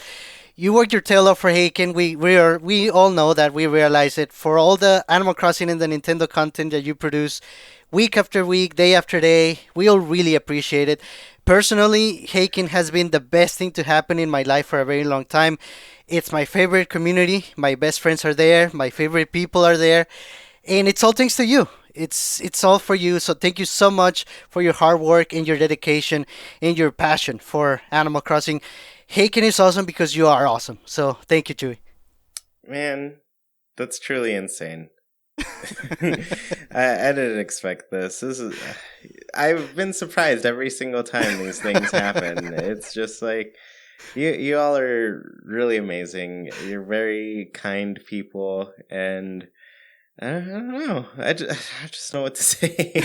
You worked your tail off for Haken. We all know that. We realize it for all the Animal Crossing and the Nintendo content that you produce week after week, day after day. We all really appreciate it. Personally, Haken has been the best thing to happen in my life for a very long time. It's my favorite community. My best friends are there. My favorite people are there. And it's all thanks to you. It's all for you. So thank you so much for your hard work and your dedication and your passion for Animal Crossing. Haken is awesome because you are awesome. So thank you, Chewy. Man, that's truly insane. I didn't expect this. I've been surprised every single time these things happen. It's just like you all are really amazing. You're very kind people, and I don't know. I just know what to say.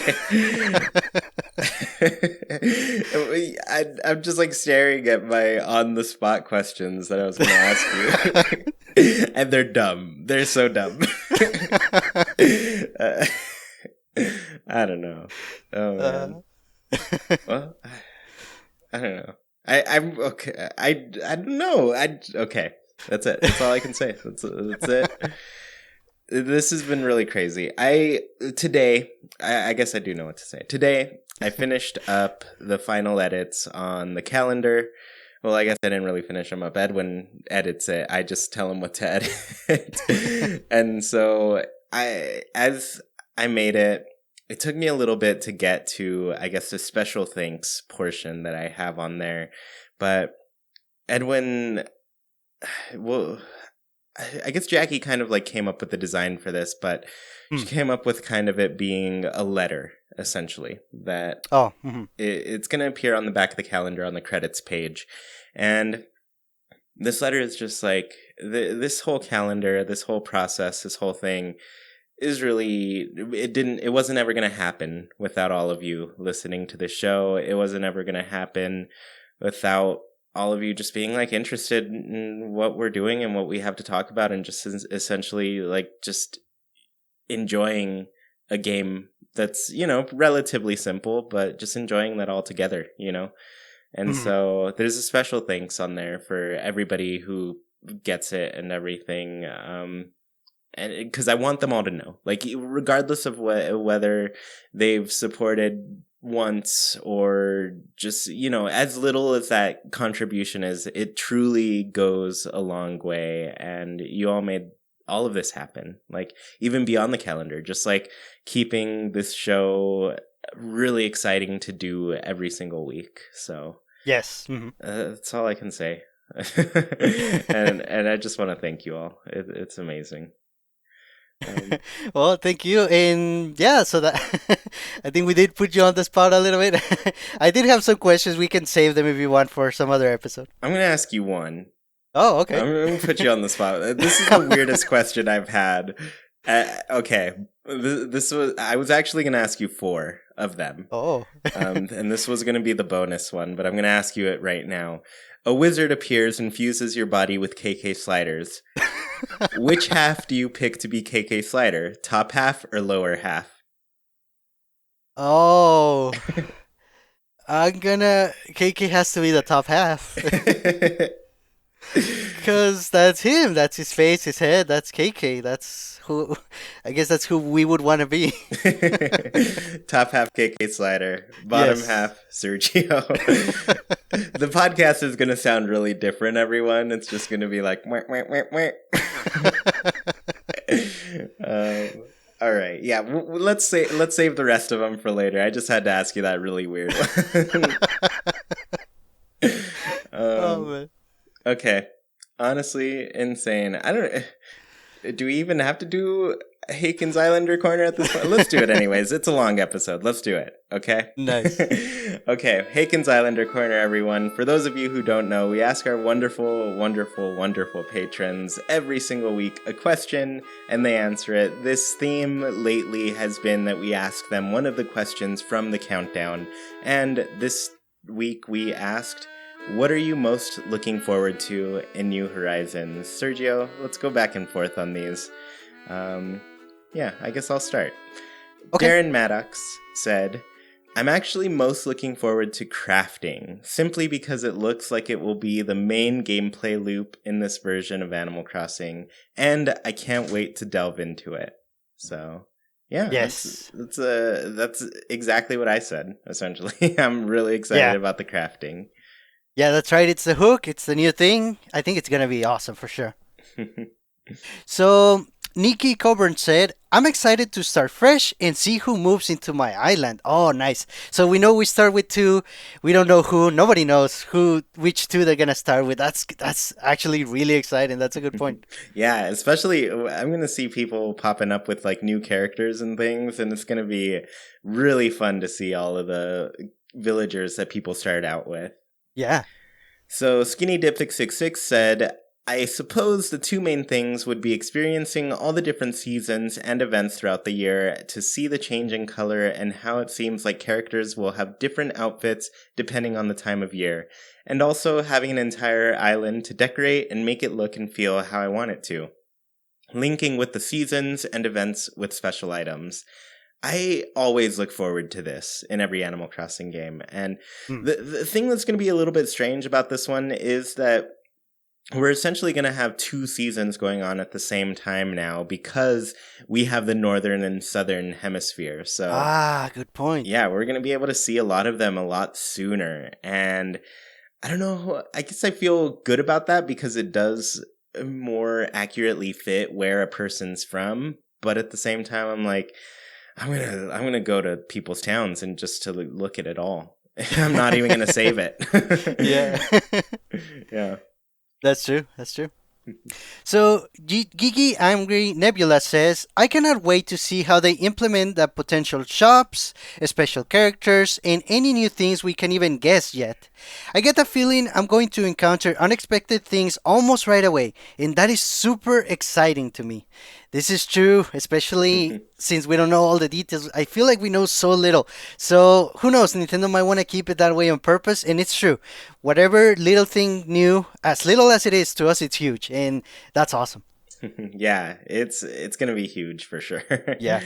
I'm just like staring at my on the spot questions that I was going to ask you, and they're dumb. They're so dumb. I don't know. Oh man. Well, I don't know. I'm okay. I don't know. Okay. That's it. That's all I can say. That's it. This has been really crazy. Today, I guess I do know what to say. Today, I finished up the final edits on the calendar. Well, I guess I didn't really finish them up. Edwin edits it. I just tell him what to edit. And so as I made it, it took me a little bit to get to, I guess, the special thanks portion that I have on there. But Edwin, well, I guess Jackie kind of like came up with the design for this, but she came up with kind of it being a letter, essentially, that it's going to appear on the back of the calendar on the credits page. And this letter is just like, this whole calendar, this whole process, this whole thing is really, it wasn't ever going to happen without all of you listening to the show. It wasn't ever going to happen without all of you just being like interested in what we're doing and what we have to talk about, and just essentially like just enjoying a game that's, relatively simple, but just enjoying that all together, And so there's a special thanks on there for everybody who gets it and everything. because I want them all to know, like, regardless of whether they've supported once or just, as little as that contribution is, it truly goes a long way. And you all made all of this happen, like, even beyond the calendar, just like keeping this show really exciting to do every single week. So yes, that's all I can say. and I just want to thank you all. It's amazing. Well, thank you. And yeah, so that I think we did put you on the spot a little bit. I did have some questions. We can save them if you want for some other episode. I'm going to ask you one. Oh, okay. I'm going to put you on the spot. This is the weirdest question I've had. Okay. I was actually going to ask you 4 of them. Oh. And this was going to be the bonus one, but I'm going to ask you it right now. A wizard appears and fuses your body with KK sliders. Which half do you pick to be KK Slider? Top half or lower half? Oh. KK has to be the top half. Because that's him. That's his face, his head. That's KK. I guess that's who we would want to be. Top half KK Slider. Bottom half Sergio. The podcast is going to sound really different, everyone. It's just going to be like, wah, wah, wah, wah. All right. Yeah, let's save the rest of them for later. I just had to ask you that really weird one. Oh, man. Okay. Honestly, insane. I don't... Do we even have to do Haken's Islander Corner at this point? Let's do it anyways. It's a long episode. Let's do it. Okay? Nice. Okay. Haken's Islander Corner, everyone. For those of you who don't know, we ask our wonderful, wonderful, wonderful patrons every single week a question, and they answer it. This theme lately has been that we ask them one of the questions from the countdown. And this week we asked, what are you most looking forward to in New Horizons? Sergio, let's go back and forth on these. Yeah, I guess I'll start. Okay. Darren Maddox said, I'm actually most looking forward to crafting, simply because it looks like it will be the main gameplay loop in this version of Animal Crossing, and I can't wait to delve into it. So, yeah, yes, that's exactly what I said, essentially. I'm really excited about the crafting. Yeah, that's right. It's the hook. It's the new thing. I think it's going to be awesome for sure. So, Nikki Coburn said, I'm excited to start fresh and see who moves into my island. Oh, nice. So we know we start with 2. We don't know who. Nobody knows which 2 they're going to start with. That's actually really exciting. That's a good point. Yeah, especially I'm going to see people popping up with like new characters and things. And it's going to be really fun to see all of the villagers that people started out with. Yeah. So Skinny Diptic 66 said, I suppose the 2 main things would be experiencing all the different seasons and events throughout the year to see the change in color and how it seems like characters will have different outfits depending on the time of year, and also having an entire island to decorate and make it look and feel how I want it to, linking with the seasons and events with special items. I always look forward to this in every Animal Crossing game. And the thing that's going to be a little bit strange about this one is that we're essentially going to have 2 seasons going on at the same time now because we have the northern and southern hemisphere. So good point. Yeah, we're going to be able to see a lot of them a lot sooner. And I don't know, I guess I feel good about that because it does more accurately fit where a person's from. But at the same time, I'm like, I'm gonna go to people's towns and just to look at it all. I'm not even gonna save it. Yeah. Yeah. That's true. So, Gigi Angry Nebula says, I cannot wait to see how they implement the potential shops, special characters, and any new things we can even guess yet. I get the feeling I'm going to encounter unexpected things almost right away, and that is super exciting to me. This is true, especially since we don't know all the details. I feel like we know so little. So, who knows? Nintendo might want to keep it that way on purpose, and it's true. Whatever little thing new, as little as it is to us, it's huge, and that's awesome. Yeah, it's gonna be huge for sure. Yeah.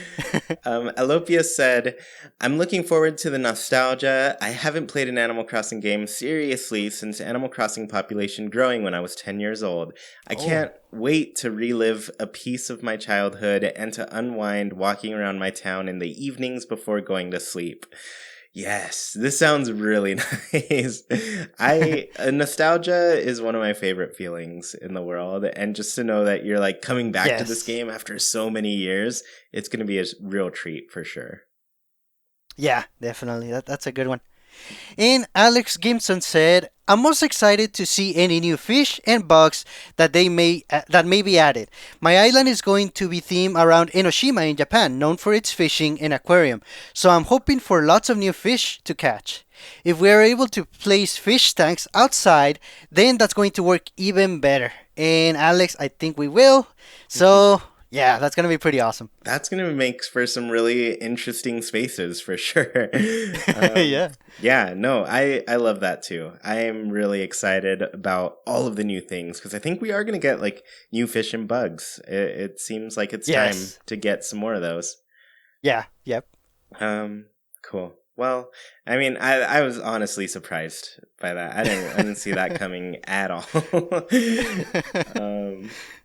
Elopia said, I'm looking forward to the nostalgia. I haven't played an Animal Crossing game seriously since Animal Crossing population growing when I was 10 years old. I can't wait to relive a piece of my childhood and to unwind walking around my town in the evenings before going to sleep. Yes, this sounds really nice. Nostalgia is one of my favorite feelings in the world, and just to know that you're like coming back to this game after so many years, it's going to be a real treat for sure. Yeah, definitely. That's a good one. And Alex Gimson said, I'm most excited to see any new fish and bugs that may be added. My island is going to be themed around Enoshima in Japan, known for its fishing and aquarium. So I'm hoping for lots of new fish to catch. If we are able to place fish tanks outside, then that's going to work even better. And Alex, I think we will. So yeah, that's going to be pretty awesome. That's going to make for some really interesting spaces for sure. Yeah. Yeah, no, I love that too. I am really excited about all of the new things because I think we are going to get like new fish and bugs. It seems like it's time to get some more of those. Yeah, yep. Cool. Well, I mean, I was honestly surprised by that. I didn't see that coming at all.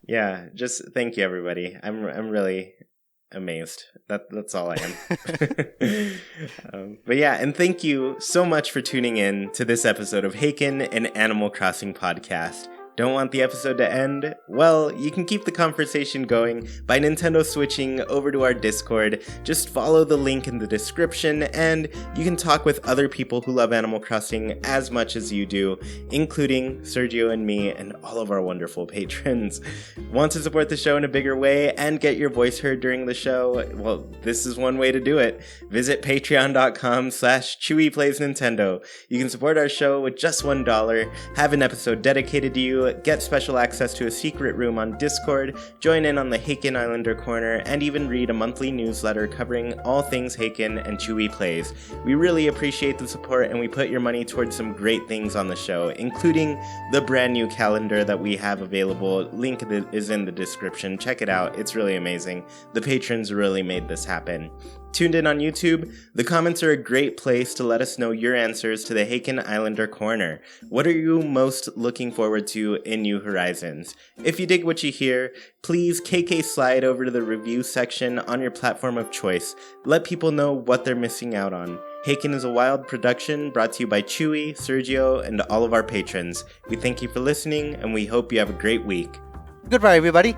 Yeah, just thank you, everybody. I'm really amazed. That's all I am. But yeah, and thank you so much for tuning in to this episode of Haken, an Animal Crossing podcast. Don't want the episode to end? Well, you can keep the conversation going by Nintendo switching over to our Discord. Just follow the link in the description, and you can talk with other people who love Animal Crossing as much as you do, including Sergio and me and all of our wonderful patrons. Want to support the show in a bigger way and get your voice heard during the show? Well, this is one way to do it. Visit patreon.com/ChewiePlaysNintendo. You can support our show with just $1, have an episode dedicated to you, get special access to a secret room on Discord, join in on the Haken Islander Corner, and even read a monthly newsletter covering all things Haken and Chewie Plays. We really appreciate the support, and we put your money towards some great things on the show, including the brand new calendar that we have available. Link is in the description. Check it out. It's really amazing. The patrons really made this happen. Tuned in on YouTube, the comments are a great place to let us know your answers to the Haken Islander Corner. What are you most looking forward to in New Horizons? If you dig what you hear, please KK slide over to the review section on your platform of choice. Let people know what they're missing out on. Haken is a wild production brought to you by Chewie, Sergio, and all of our patrons. We thank you for listening, and we hope you have a great week. Goodbye, everybody.